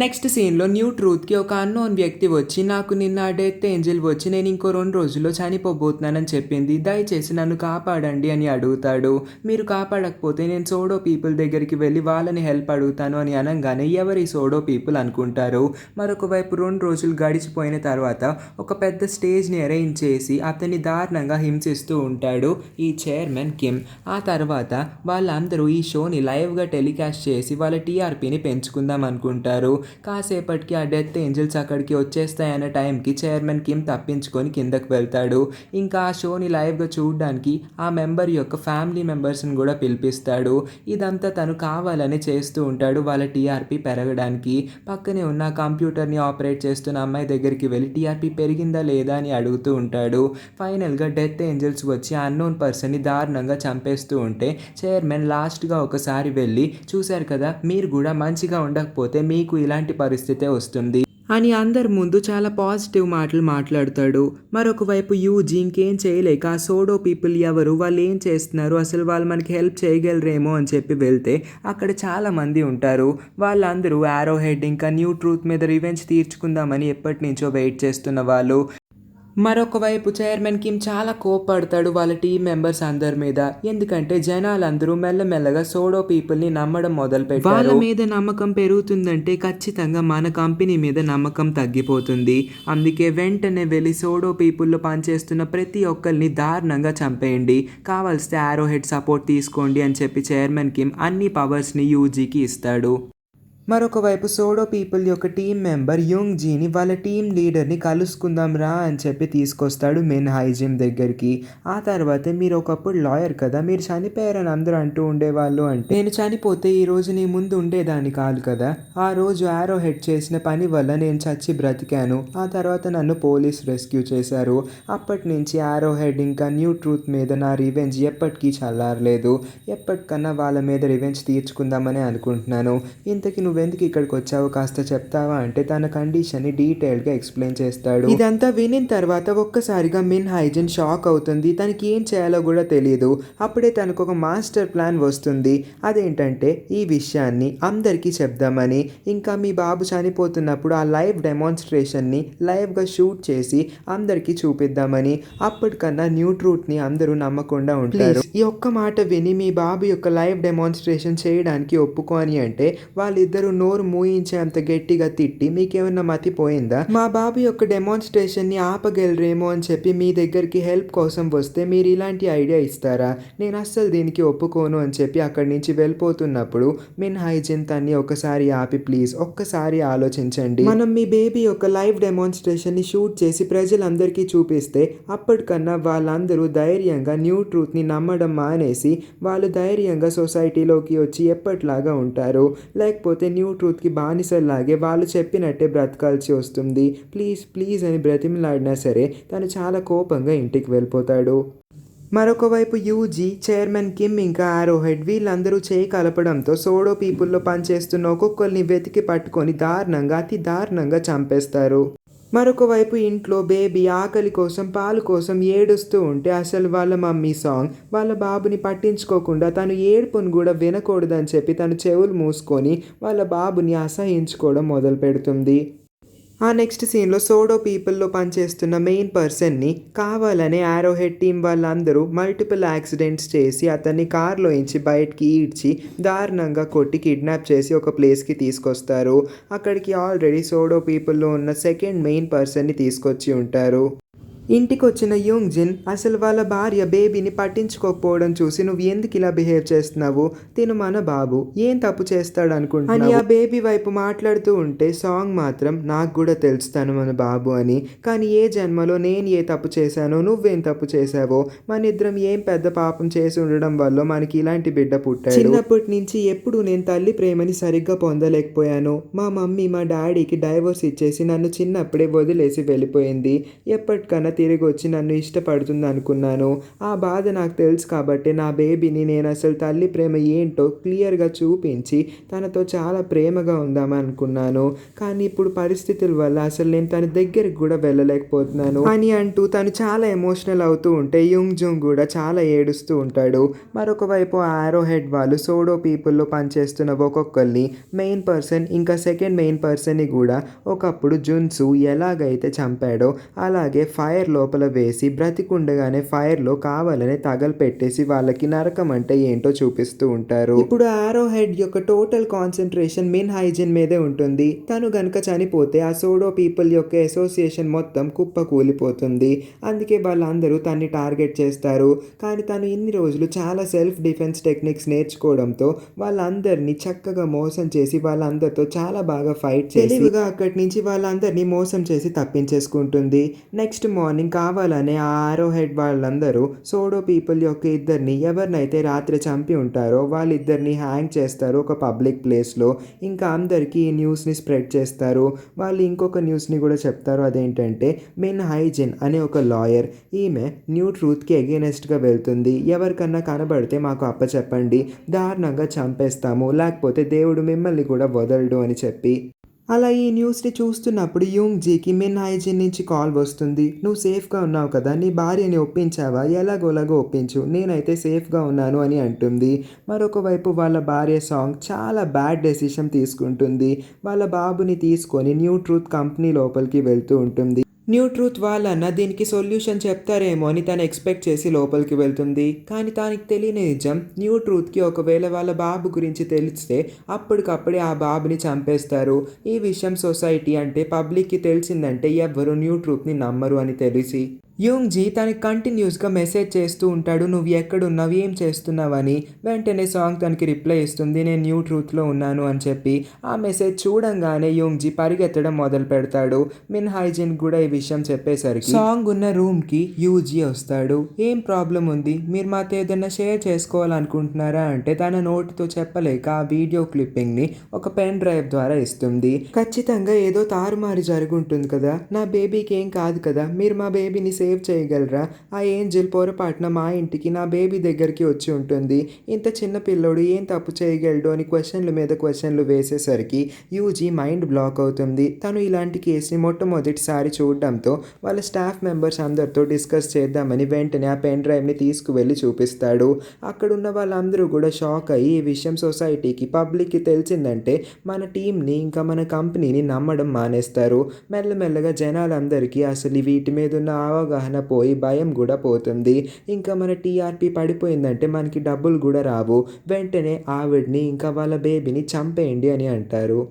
నెక్స్ట్ సీన్లో న్యూ ట్రూత్కి ఒక అన్నోన్ వ్యక్తి వచ్చి నాకు నిన్న డెత్ ఏంజల్ వచ్చి నేను ఇంకో 2 రోజుల్లో చనిపోబోతున్నానని చెప్పింది, దయచేసి నన్ను కాపాడండి అని అడుగుతాడు. మీరు కాపాడకపోతే నేను సోడో పీపుల్ దగ్గరికి వెళ్ళి వాళ్ళని హెల్ప్ అడుగుతాను అని అనగానే ఎవరి సోడో పీపుల్ అనుకుంటారు. మరొక వైపు 2 రోజులు గడిచిపోయిన తర్వాత ఒక పెద్ద స్టేజ్ని అరేంజ్ చేసి అతన్ని దారుణంగా హింసిస్తూ ఉంటాడు ఈ చైర్మన్ కిమ్. ఆ తర్వాత వాళ్ళందరూ ఈ షోని లైవ్గా టెలికాస్ట్ చేసి వాళ్ళ టీఆర్పీని పెంచుకుందాం అనుకుంటారు. కాసేపటికి ఆ డెత్ ఏంజల్స్ అక్కడికి వచ్చేస్తాయన్న టైంకి చైర్మన్ కిమ్ తప్పించుకొని కిందకు వెళ్తాడు. ఇంకా ఆ షోని లైవ్గా చూడడానికి ఆ మెంబర్ యొక్క ఫ్యామిలీ మెంబర్స్ని కూడా పిలిపిస్తాడు. ఇదంతా తను కావాలని చేస్తూ ఉంటాడు వాళ్ళ టీఆర్పీ పెరగడానికి. పక్కనే ఉన్న కంప్యూటర్ని ఆపరేట్ చేస్తున్న అమ్మాయి దగ్గరికి వెళ్ళి టీఆర్పీ పెరిగిందా లేదా అని అడుగుతూ ఉంటాడు. ఫైనల్గా డెత్ ఏంజల్స్ వచ్చి ఆ అన్నోన్ పర్సన్ని దారుణంగా చంపేస్తూ ఉంటే చైర్మన్ లాస్ట్గా ఒకసారి వెళ్ళి చూశారు కదా, మీరు కూడా మంచిగా ఉండకపోతే మీకు ఇలాంటి పరిస్థితే వస్తుంది అని అందరి ముందు చాలా పాజిటివ్ మాటలు మాట్లాడతాడు. మరొక వైపు యూజీ ఇంకేం చేయలేక ఆ సోడో పీపుల్ ఎవరు, వాళ్ళు ఏం చేస్తున్నారు, అసలు వాళ్ళు మనకి హెల్ప్ చేయగలరేమో అని చెప్పి వెళ్తే అక్కడ చాలా మంది ఉంటారు. వాళ్ళందరూ యారో హెడ్ ఇంకా న్యూ ట్రూత్ మీద రివెంజ్ తీర్చుకుందామని ఎప్పటి నుంచో వెయిట్ చేస్తున్న వాళ్ళు. మరొక వైపు చైర్మన్ కిమ్ చాలా కోప్పడతాడు వాళ్ళ టీం మెంబర్స్ అందరి మీద. ఎందుకంటే జనాలందరూ మెల్లమెల్లగా సోడో పీపుల్ని నమ్మడం మొదలుపెట్టారు. వాళ్ళ మీద నమ్మకం పెరుగుతుందంటే ఖచ్చితంగా మన కంపెనీ మీద నమ్మకం తగ్గిపోతుంది. అందుకే వెంటనే వెళ్ళి సోడో పీపుల్లో పనిచేస్తున్న ప్రతి ఒక్కరిని దారుణంగా చంపేయండి, కావాల్స్తే ఆరో హెడ్ సపోర్ట్ తీసుకోండి అని చెప్పి చైర్మన్ కిమ్ అన్ని పవర్స్ని యూజీకి ఇస్తాడు. మరొక వైపు సోడో పీపుల్ యొక్క టీం మెంబర్ యుంగ్ జీని వాళ్ళ టీం లీడర్ని కలుసుకుందాం రా అని చెప్పి తీసుకొస్తాడు మిన్ హైజిన్ దగ్గరికి. ఆ తర్వాత మీరు ఒకప్పుడు లాయర్ కదా, మీరు చనిపోయారని అందరూ అంటూ ఉండేవాళ్ళు, అంటే నేను చనిపోతే ఈరోజు నీ ముందు ఉండేదాన్ని కాదు కదా. ఆ రోజు ఆరో హెడ్ చేసిన పని వల్ల నేను చచ్చి బ్రతికాను. ఆ తర్వాత నన్ను పోలీస్ రెస్క్యూ చేశారు. అప్పటి నుంచి ఆరో హెడ్ ఇంకా న్యూ ట్రూత్ మీద నా రివెంజ్ ఎప్పటికీ చల్లారలేదు. ఎప్పటికన్నా వాళ్ళ మీద రివెంజ్ తీర్చుకుందామని అనుకుంటున్నాను. ఇంతకీ నువ్వెందుకు ఇక్కడికి వచ్చావు, కాస్త చెప్తావా అంటే తన కండిషన్ని డీటెయిల్గా ఎక్స్ప్లెయిన్ చేస్తాడు. ఇదంతా వినిన తర్వాత ఒక్కసారిగా మిన్ హైజిన్ షాక్ అవుతుంది. తనకి ఏం చేయాలో కూడా తెలియదు. అప్పుడే తనకు ఒక మాస్టర్ ప్లాన్ వస్తుంది. అదేంటంటే ఈ విషయాన్ని అందరికీ చెప్దామని, ఇంకా మీ బాబు చనిపోతున్నప్పుడు ఆ లైవ్ డెమాన్స్ట్రేషన్ని లైవ్గా షూట్ చేసి అందరికీ చూపిద్దామని. అప్పటికన్నా న్యూ ట్రూత్ని అందరూ నమ్మకుండా ఉంటారు. ఈ ఒక్క మాట విని మీ బాబు యొక్క లైవ్ డెమాన్స్ట్రేషన్ చేయడానికి ఒప్పుకోని అంటే వాళ్ళిద్దరూ నోరు మూయించేంత గట్టిగా తిట్టి, మీకేమన్నా మతిపోయిందా, మా బాబు యొక్క డెమాన్స్ట్రేషన్ని ఆపగలరేమో అని చెప్పి మీ దగ్గరికి హెల్ప్ కోసం వస్తే మీరు ఇలాంటి ఐడియా ఇస్తారా, నేను అస్సలు దీనికి ఒప్పుకోను అని చెప్పి అక్కడి నుంచి వెళ్ళిపోతున్నప్పుడు మిన్ హైజిన్ తన్ని ఒకసారి ఆపి, ప్లీజ్ ఒక్కసారి ఆలోచించండి, మనం మీ బేబీ యొక్క లైవ్ డెమాన్స్ట్రేషన్ని షూట్ చేసి ప్రజలందరికీ చూపిస్తే అప్పటికన్నా వాళ్ళందరూ ధైర్యంగా న్యూ ట్రూత్ని నమ్మడం మానేసి వాళ్ళు ధైర్యంగా సొసైటీలోకి వచ్చి ఎప్పటిలాగా ఉంటారు. లేకపోతే న్యూ ట్రూత్కి బానిసల్లాగే వాళ్ళు చెప్పినట్టే బ్రతకాల్సి వస్తుంది. ప్లీజ్ ప్లీజ్ అని బ్రతిమలాడినా సరే తను చాలా కోపంగా ఇంటికి వెళ్ళిపోతాడు. మరొక వైపు యూజీ, చైర్మన్ కిమ్ ఇంకా ఆరో హెడ్ వీళ్ళందరూ చేయి కలపడంతో సోడో పీపుల్లో పనిచేస్తున్న ఒక్కొక్కరిని వెతికి పట్టుకొని అతి దారుణంగా చంపేస్తారు. మరొక వైపు ఇంట్లో బేబీ ఆకలి కోసం పాలు కోసం ఏడుస్తూ ఉంటే అసలు వాళ్ళ మమ్మీ సాంగ్ వాళ్ళ బాబుని పట్టించుకోకుండా తను ఏడుపును కూడా వినకూడదని చెప్పి తను చెవులు మూసుకొని వాళ్ళ బాబుని అసహించుకోవడం మొదలు పెడుతుంది. ఆ నెక్స్ట్ సీన్లో సోడో పీపుల్లో పనిచేస్తున్న మెయిన్ పర్సన్ని కావాలనే ఆరో హెడ్ టీం వాళ్ళందరూ మల్టిపుల్ యాక్సిడెంట్స్ చేసి అతన్ని కార్లో ఇంచి బయటికి ఈడ్చి దారుణంగా కొట్టి కిడ్నాప్ చేసి ఒక ప్లేస్కి తీసుకొస్తారు. అక్కడికి ఆల్రెడీ సోడో పీపుల్లో ఉన్న సెకండ్ మెయిన్ పర్సన్ని తీసుకొచ్చి ఉంటారు. ఇంటికి వచ్చిన యుంగ్ జిన్ అసలు వాళ్ళ భార్య బేబీని పట్టించుకోకపోవడం చూసి, నువ్వు ఎందుకు ఇలా బిహేవ్ చేస్తున్నావు, తిను మన బాబు, ఏం తప్పు చేస్తాడు అనుకుంటున్నావు అని ఆ బేబీ వైపు మాట్లాడుతూ ఉంటే సాంగ్ మాత్రం, నాకు కూడా తెలుస్తాను మన బాబు అని, కానీ ఏ జన్మలో నేను ఏ తప్పు చేశానో నువ్వేం తప్పు చేశావో, మన ఇద్దరం ఏం పెద్ద పాపం చేసి ఉండడం వల్ల మనకి ఇలాంటి బిడ్డ పుట్టాడు. చిన్నప్పటి నుంచి ఎప్పుడు నేను తల్లి ప్రేమని సరిగ్గా పొందలేకపోయాను. మా మమ్మీ మా డాడీకి డైవోర్స్ ఇచ్చేసి నన్ను చిన్నప్పుడే వదిలేసి వెళ్ళిపోయింది. ఎప్పటికన్నా తిరిగి వచ్చి నన్ను ఇష్టపడుతుంది అనుకున్నాను. ఆ బాధ నాకు తెలుసు కాబట్టి నా బేబీని నేను అసలు తల్లి ప్రేమ ఏంటో క్లియర్గా చూపించి తనతో చాలా ప్రేమగా ఉందామని అనుకున్నాను. కానీ ఇప్పుడు పరిస్థితుల వల్ల అసలు నేను తన దగ్గరికి కూడా వెళ్ళలేకపోతున్నాను అని అంటూ తను చాలా ఎమోషనల్ అవుతూ ఉంటే యుంగ్ జుంగ్ కూడా చాలా ఏడుస్తూ ఉంటాడు. మరొక వైపు ఆరో హెడ్ వాళ్ళు సోడో పీపుల్లో పనిచేస్తున్న ఒక్కొక్కరిని మెయిన్ పర్సన్ ఇంకా సెకండ్ మెయిన్ పర్సన్ని కూడా ఒకప్పుడు జున్సు ఎలాగైతే చంపాడో అలాగే ఫైర్ లోపల వేసి బ్రతికుండగానే ఫైర్లో కావాలనే తగలపెట్టేసి వాళ్ళకి నరకం అంటే ఏంటో చూపిస్తూ ఉంటారు. ఇప్పుడు ఆరో హెడ్ యొక్క టోటల్ కాన్సన్ట్రేషన్ మిన్ హైజిన్ మీదే ఉంటుంది. తను గనక చనిపోతే ఆ సోడో పీపుల్ యొక్క అసోసియేషన్ మొత్తం కుప్ప కూలిపోతుంది. అందుకే వాళ్ళందరూ తన్ని టార్గెట్ చేస్తారు. కానీ తను ఇన్ని రోజులు చాలా సెల్ఫ్ డిఫెన్స్ టెక్నిక్స్ నేర్చుకోవడంతో వాళ్ళందరినీ చక్కగా మోసం చేసి వాళ్ళందరితో చాలా బాగా ఫైట్ చేసి తెలివిగా అక్కడి నుంచి వాళ్ళందరినీ మోసం చేసి తప్పించేసుకుంటుంది. నెక్స్ట్ మార్నింగ్ కావాలనే ఆ ఆరో హెడ్ వాళ్ళందరూ సోడో పీపుల్ యొక్క ఇద్దరిని ఎవరినైతే రాత్రి చంపి ఉంటారో వాళ్ళిద్దరిని హ్యాంగ్ చేస్తారు ఒక పబ్లిక్ ప్లేస్లో. ఇంకా అందరికీ ఈ న్యూస్ని స్ప్రెడ్ చేస్తారు. వాళ్ళు ఇంకొక న్యూస్ని కూడా చెప్తారు. అదేంటంటే మిన్ హైజిన్ అనే ఒక లాయర్, ఈమె న్యూ ట్రూత్కి ఎగెనెస్ట్గా వెళ్తుంది, ఎవరికన్నా కనబడితే మాకు అప్పచెప్పండి, దారుణంగా చంపేస్తాము, లేకపోతే దేవుడు మిమ్మల్ని కూడా వదలడు అని చెప్పి. అలా ఈ న్యూస్ని చూస్తున్నప్పుడు యుంగ్ జీకి మిన్ హైజిన్ నుంచి కాల్ వస్తుంది. నువ్వు సేఫ్గా ఉన్నావు కదా, నీ భార్యని ఒప్పించావా, ఎలాగోలాగో ఒప్పించు, నేనైతే సేఫ్గా ఉన్నాను అని అంటుంది. మరొక వైపు వాళ్ళ భార్య సాంగ్ చాలా బ్యాడ్ డెసిషన్ తీసుకుంటుంది. వాళ్ళ బాబుని తీసుకొని న్యూ ట్రూత్ కంపెనీ లోపలికి వెళ్తూ ఉంటుంది. న్యూ ట్రూత్ వాళ్ళన్న దీనికి సొల్యూషన్ చెప్తారేమో అని తను ఎక్స్పెక్ట్ చేసి లోపలికి వెళ్తుంది. కానీ తనకి తెలియని నిజం, న్యూ ట్రూత్కి ఒకవేళ వాళ్ళ బాబు గురించి తెలిస్తే అప్పటికప్పుడే ఆ బాబుని చంపేస్తారు. ఈ విషయం సొసైటీ అంటే పబ్లిక్కి తెలిసిందంటే ఎవ్వరు న్యూ ట్రూత్ని నమ్మరు అని తెలిసి యూంగ్జీ తనకి కంటిన్యూస్గా మెసేజ్ చేస్తూ ఉంటాడు, నువ్వు ఎక్కడున్నావు, ఏం చేస్తున్నావని. వెంటనే సాంగ్ తనకి రిప్లై ఇస్తుంది, నేను న్యూ ట్రూత్లో ఉన్నాను అని చెప్పి. ఆ మెసేజ్ చూడంగానే యూంగ్జీ పరిగెత్తడం మొదలు పెడతాడు. మిన్ హైజిన్ కూడా ఈ విషయం చెప్పేసరికి సాంగ్ ఉన్న రూమ్కి యూజీ వస్తాడు. ఏం ప్రాబ్లం ఉంది, మీరు మాతో ఏదైనా షేర్ చేసుకోవాలనుకుంటున్నారా అంటే తన నోటితో చెప్పలేక ఆ వీడియో క్లిప్పింగ్ని ఒక పెన్ డ్రైవ్ ద్వారా ఇస్తుంది. ఖచ్చితంగా ఏదో తారుమారు జరుగుంటుంది కదా, నా బేబీకి ఏం కాదు కదా, మీరు మా బేబీని సేవ్ చేయగలరా? ఆ ఏంజెల్ పొరపాటున మా ఇంటికి నా బేబీ దగ్గరికి వచ్చి ఉంటుంది. ఇంత చిన్న పిల్లోడు ఏం తప్పు చేయగలడు అని క్వశ్చన్ల మీద క్వశ్చన్లు వేసేసరికి యూజీ మైండ్ బ్లాక్ అవుతుంది. తను ఇలాంటి కేసుని మొట్టమొదటిసారి చూడడంతో వాళ్ళ స్టాఫ్ మెంబర్స్ అందరితో డిస్కస్ చేద్దామని వెంటనే ఆ పెన్ డ్రైవ్ని తీసుకువెళ్ళి చూపిస్తాడు. అక్కడున్న వాళ్ళందరూ కూడా షాక్ అయ్యి ఈ విషయం సొసైటీకి పబ్లిక్కి తెలిసిందంటే మన టీంని ఇంకా మన కంపెనీని నమ్మడం మానేస్తారు. మెల్లమెల్లగా జనాలందరికీ అసలు వీటి మీద ఉన్న అవగాహన పోయి భయం కూడా పోతుంది. ఇంకా మన టీఆర్పీ పడిపోయిందంటే మనకి డబ్బులు కూడా రావు. వెంటనే ఆవిడ్ని ఇంకా వాళ్ళ బేబీని చంపేయండి అని అంటారు.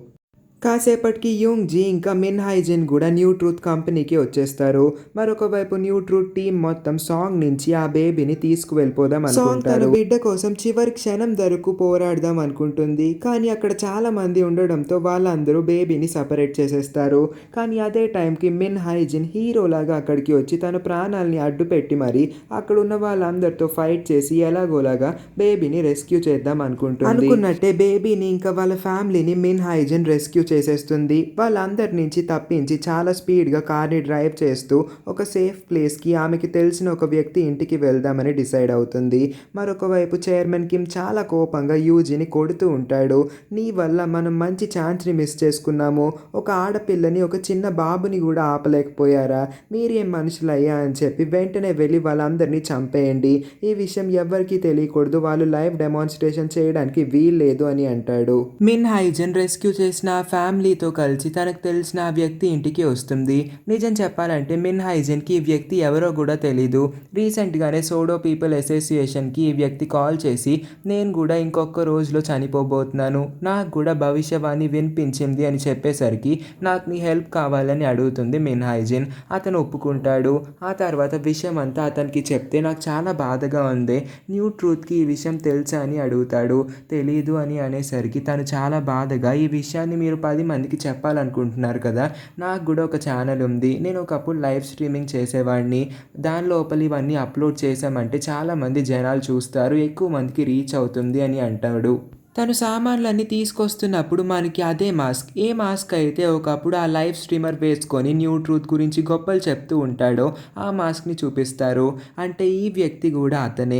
కాసేపటికి యూంగ్జీ ఇంకా మిన్ హైజిన్ కూడా న్యూ ట్రూత్ కంపెనీకి వచ్చేస్తారు. మరొక వైపు న్యూ ట్రూత్ టీం మొత్తం సాంగ్ నుంచి ఆ బేబీని తీసుకువెళ్ళిపోదాం అనుకుంటారు. తన బిడ్డ కోసం చివరి క్షణం వరకు పోరాడదాం అనుకుంటుంది. కానీ అక్కడ చాలా మంది ఉండడంతో వాళ్ళందరూ బేబీని సపరేట్ చేసేస్తారు. కానీ అదే టైంకి మిన్ హైజిన్ హీరోలాగా అక్కడికి వచ్చి తన ప్రాణాలని అడ్డుపెట్టి మరి అక్కడ ఉన్న వాళ్ళందరితో ఫైట్ చేసి ఎలాగోలాగా బేబీని రెస్క్యూ చేద్దాం అనుకుంటుంది. అనుకున్నట్టే బేబీని ఇంకా వాళ్ళ ఫ్యామిలీని మిన్ హైజిన్ రెస్క్యూ చేసేస్తుంది. వాళ్ళందరి నుంచి తప్పించి చాలా స్పీడ్గా కార్ని డ్రైవ్ చేస్తూ ఒక సేఫ్ ప్లేస్కి ఆమెకి తెలిసిన ఒక వ్యక్తి ఇంటికి వెళ్దామని డిసైడ్ అవుతుంది. మరొక వైపు చైర్మన్ కిమ్ చాలా కోపంగా యూజీని కొడుతూ ఉంటాడు. నీ వల్ల మనం మంచి ఛాన్స్ని మిస్ చేసుకున్నాము. ఒక ఆడపిల్లని, ఒక చిన్న బాబుని కూడా ఆపలేకపోయారా? మీరేం మనుషులయ్యా అని చెప్పి వెంటనే వెళ్ళి వాళ్ళందరినీ చంపేయండి. ఈ విషయం ఎవ్వరికీ తెలియకూడదు, వాళ్ళు లైవ్ డెమాన్స్ట్రేషన్ చేయడానికి వీల్లేదు అని అంటాడు. మిన్ హైజన్ రెస్క్యూ చేసిన ఫ్యామిలీతో కలిసి తనకు తెలిసిన ఆ వ్యక్తి ఇంటికి వస్తుంది. నిజం చెప్పాలంటే మిన్ హైజిన్కి ఈ వ్యక్తి ఎవరో కూడా తెలీదు. రీసెంట్గానే సోడో పీపుల్ అసోసియేషన్కి ఈ వ్యక్తి కాల్ చేసి నేను కూడా ఇంకొక రోజులో చనిపోబోతున్నాను, నాకు కూడా భవిష్యవాణి వినిపించింది అని చెప్పేసరికి నాకు నీ హెల్ప్ కావాలని అడుగుతుంది మిన్ హైజిన్. అతను ఒప్పుకుంటాడు. ఆ తర్వాత విషయం అంతా అతనికి చెప్తే నాకు చాలా బాధగా ఉంది, న్యూ ట్రూత్కి ఈ విషయం తెలుసా అని అడుగుతాడు. తెలీదు అని అనేసరికి తను చాలా బాధగా ఈ విషయాన్ని మీరు 10 మందికి చెప్పాలనుకుంటున్నారు కదా, నాకు కూడా ఒక ఛానల్ ఉంది, నేను ఒకప్పుడు లైవ్ స్ట్రీమింగ్ చేసేవాడిని, దాని లోపల ఇవన్నీ అప్లోడ్ చేసామంటే చాలామంది జనాలు చూస్తారు, ఎక్కువ మందికి రీచ్ అవుతుంది అని అంటాడు. తను సామాన్లన్నీ తీసుకొస్తున్నప్పుడు మనకి అదే మాస్క్, ఏ మాస్క్ అయితే ఒకప్పుడు ఆ లైవ్ స్ట్రీమర్ వేసుకొని న్యూ ట్రూత్ గురించి గొప్పలు చెప్తూ ఉంటాడో ఆ మాస్క్ని చూపిస్తారు. అంటే ఈ వ్యక్తి కూడా అతనే,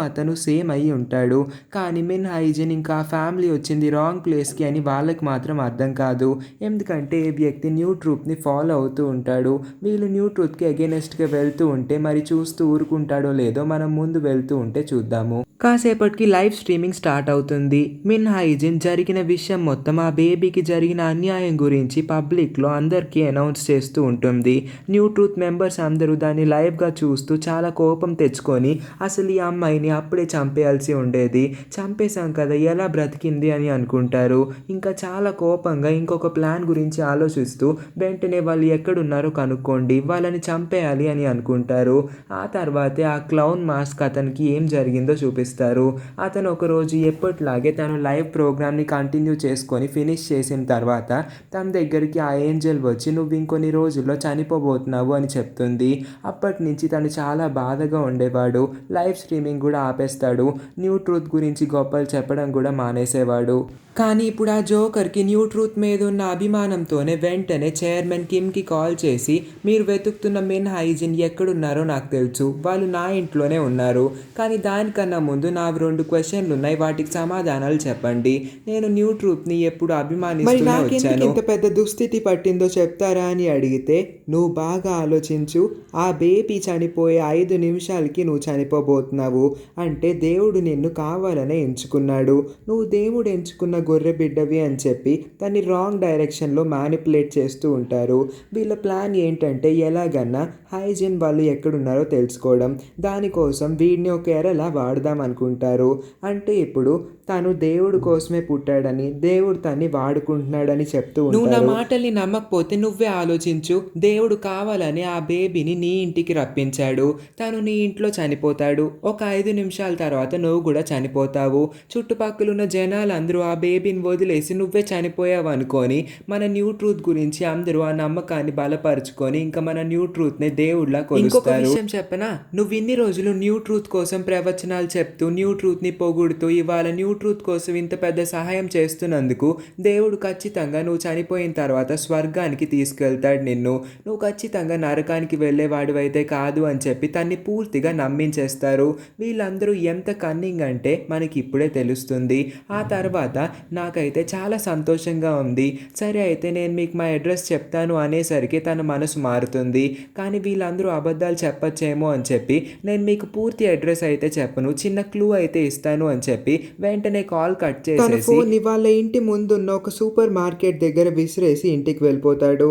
అతను సేమ్ అయి ఉంటాడు. కానీ మిన్ హైజిన్ ఇంకా ఫ్యామిలీ వచ్చింది రాంగ్ ప్లేస్కి అని వాళ్ళకి మాత్రం అర్థం కాదు. ఎందుకంటే ఈ వ్యక్తి న్యూ ట్రూత్ని ఫాలో అవుతూ ఉంటాడు. వీళ్ళు న్యూ ట్రూత్కి అగెనెస్ట్గా వెళ్తూ ఉంటే మరి చూస్తూ ఊరుకుంటాడో లేదో మనం ముందు వెళ్తూ ఉంటే చూద్దాము. కాసేపటికి లైవ్ స్ట్రీమింగ్ స్టార్ట్ అవుతుంది. మిన్ హైజిన్ జరిగిన విషయం మొత్తం, ఆ బేబీకి జరిగిన అన్యాయం గురించి పబ్లిక్లో అందరికీ అనౌన్స్ చేస్తూ ఉంటుంది. న్యూ ట్రూత్ మెంబర్స్ అందరూ దాన్ని లైవ్గా చూస్తూ చాలా కోపం తెచ్చుకొని అసలు ఈ అమ్మాయిని అప్పుడే చంపేయాల్సి ఉండేది, చంపేశాం కదా ఎలా బ్రతికింది అని అనుకుంటారు. ఇంకా చాలా కోపంగా ఇంకొక ప్లాన్ గురించి ఆలోచిస్తూ వెంటనే వాళ్ళు ఎక్కడున్నారో కనుక్కోండి, వాళ్ళని చంపేయాలి అని అనుకుంటారు. ఆ తర్వాతే ఆ క్లౌన్ మాస్క్ అతనికి ఏం జరిగిందో చూపిస్తారు. అతను ఒకరోజు ఎప్పటిలాగే తను లైవ్ ప్రోగ్రామ్ని కంటిన్యూ చేసుకొని ఫినిష్ చేసిన తర్వాత తన దగ్గరికి ఆ ఏంజెల్ వచ్చి నువ్వు ఇంకొన్ని రోజుల్లో చనిపోబోతున్నావు అని చెప్తుంది. అప్పటి నుంచి తను చాలా బాధగా ఉండేవాడు. లైవ్ స్ట్రీమింగ్ కూడా ఆపేస్తాడు. న్యూ ట్రూత్ గురించి గొప్పలు చెప్పడం కూడా మానేసేవాడు. కానీ ఇప్పుడు ఆ జోకర్కి న్యూ ట్రూత్ మీద ఉన్న అభిమానంతోనే వెంటనే చైర్మన్ కిమ్కి కాల్ చేసి మీరు వెతుకుతున్న మిన్ హైజిన్ ఎక్కడున్నారో నాకు తెలుసు, వాళ్ళు నా ఇంట్లోనే ఉన్నారు, కానీ దానికన్నా ముందు నా 2 క్వశ్చన్లు ఉన్నాయి, వాటికి సమాధానం సమాధానాలు చెప్పండి. నేను న్యూ ట్రూత్ని ఎప్పుడు మరి అభిమానిస్తూనే నాకెందుకు వచ్చాను. ఇంత పెద్ద దుస్థితి పట్టిందో చెప్తారా అని అడిగితే, నువ్వు బాగా ఆలోచించు. ఆ బేబీ చనిపోయే 5 నిమిషాలకి నువ్వు చనిపోబోతున్నావు. అంటే దేవుడు నిన్ను కావాలనే ఎంచుకున్నాడు. నువ్వు దేవుడు ఎంచుకున్న గొర్రె బిడ్డవి అని చెప్పి దాన్ని రాంగ్ డైరెక్షన్లో మ్యానిపులేట్ చేస్తూ ఉంటారు. వీళ్ళ ప్లాన్ ఏంటంటే ఎలాగన్నా హైజిన్ వాళ్ళు ఎక్కడున్నారో తెలుసుకోవడం. దానికోసం వీడిని ఒక ఎరలా వాడదాం అనుకుంటారు. అంటే ఇప్పుడు తను దేవుడు కోసమే పుట్టాడని, దేవుడు తన్ని వాడుకుంటున్నాడని చెప్తూ నువ్వు నా ఉంటారు. మాటల్ని నమ్మకపోతే నువ్వే ఆలోచించు. దేవుడు కావాలని ఆ బేబీని నీ ఇంటికి రప్పించాడు. తను నీ ఇంట్లో చనిపోతాడు. ఒక 5 నిమిషాల తర్వాత నువ్వు కూడా చనిపోతావు. చుట్టుపక్కలున్న జనాలందరూ ఆ బేబీని వదిలేసి నువ్వే చనిపోయావు అనుకొని మన న్యూ ట్రూత్ గురించి అందరూ ఆ నమ్మకాన్ని బలపరుచుకొని ఇంకా మన న్యూ ట్రూత్ని దేవుడిలా కొలుస్తారు. ఇంకొక విషయం చెప్పనా, నువ్వు ఇన్ని రోజులు న్యూ ట్రూత్ కోసం ప్రవచనాలు చెప్తూ న్యూ ట్రూత్ని పొగుడుతూ ఇవాళ న్యూ ట్రూత్ కోసం ఇంత పెద్ద సహాయం చేస్తున్నందుకు దేవుడు ఖచ్చితంగా నువ్వు చనిపోయిన తర్వాత స్వర్గానికి తీసుకెళ్తాడు నిన్ను. నువ్వు ఖచ్చితంగా నరకానికి వెళ్ళేవాడివైతే కాదు అని చెప్పి తన్ని పూర్తిగా నమ్మించేస్తారు. వీళ్ళందరూ ఎంత కన్నింగ్ అంటే మనకి ఇప్పుడే తెలుస్తుంది. ఆ తర్వాత నాకైతే చాలా సంతోషంగా ఉంది. సరే అయితే నేను మీకు మా అడ్రస్ చెప్తాను అనేసరికి తన మనసు మారుతుంది. కానీ వీళ్ళందరూ అబద్ధాలు చెప్పచ్చేమో అని చెప్పి నేను మీకు పూర్తి అడ్రస్ అయితే చెప్పను, చిన్న క్లూ అయితే ఇస్తాను అని చెప్పి వెంటనే కాల్ కట్ తన చేసేసి ఫోన్ని వాళ్ళ ఇంటి ముందున్న ఒక సూపర్ మార్కెట్ దగ్గర విసిరేసి ఇంటికి వెళ్ళిపోతాడు.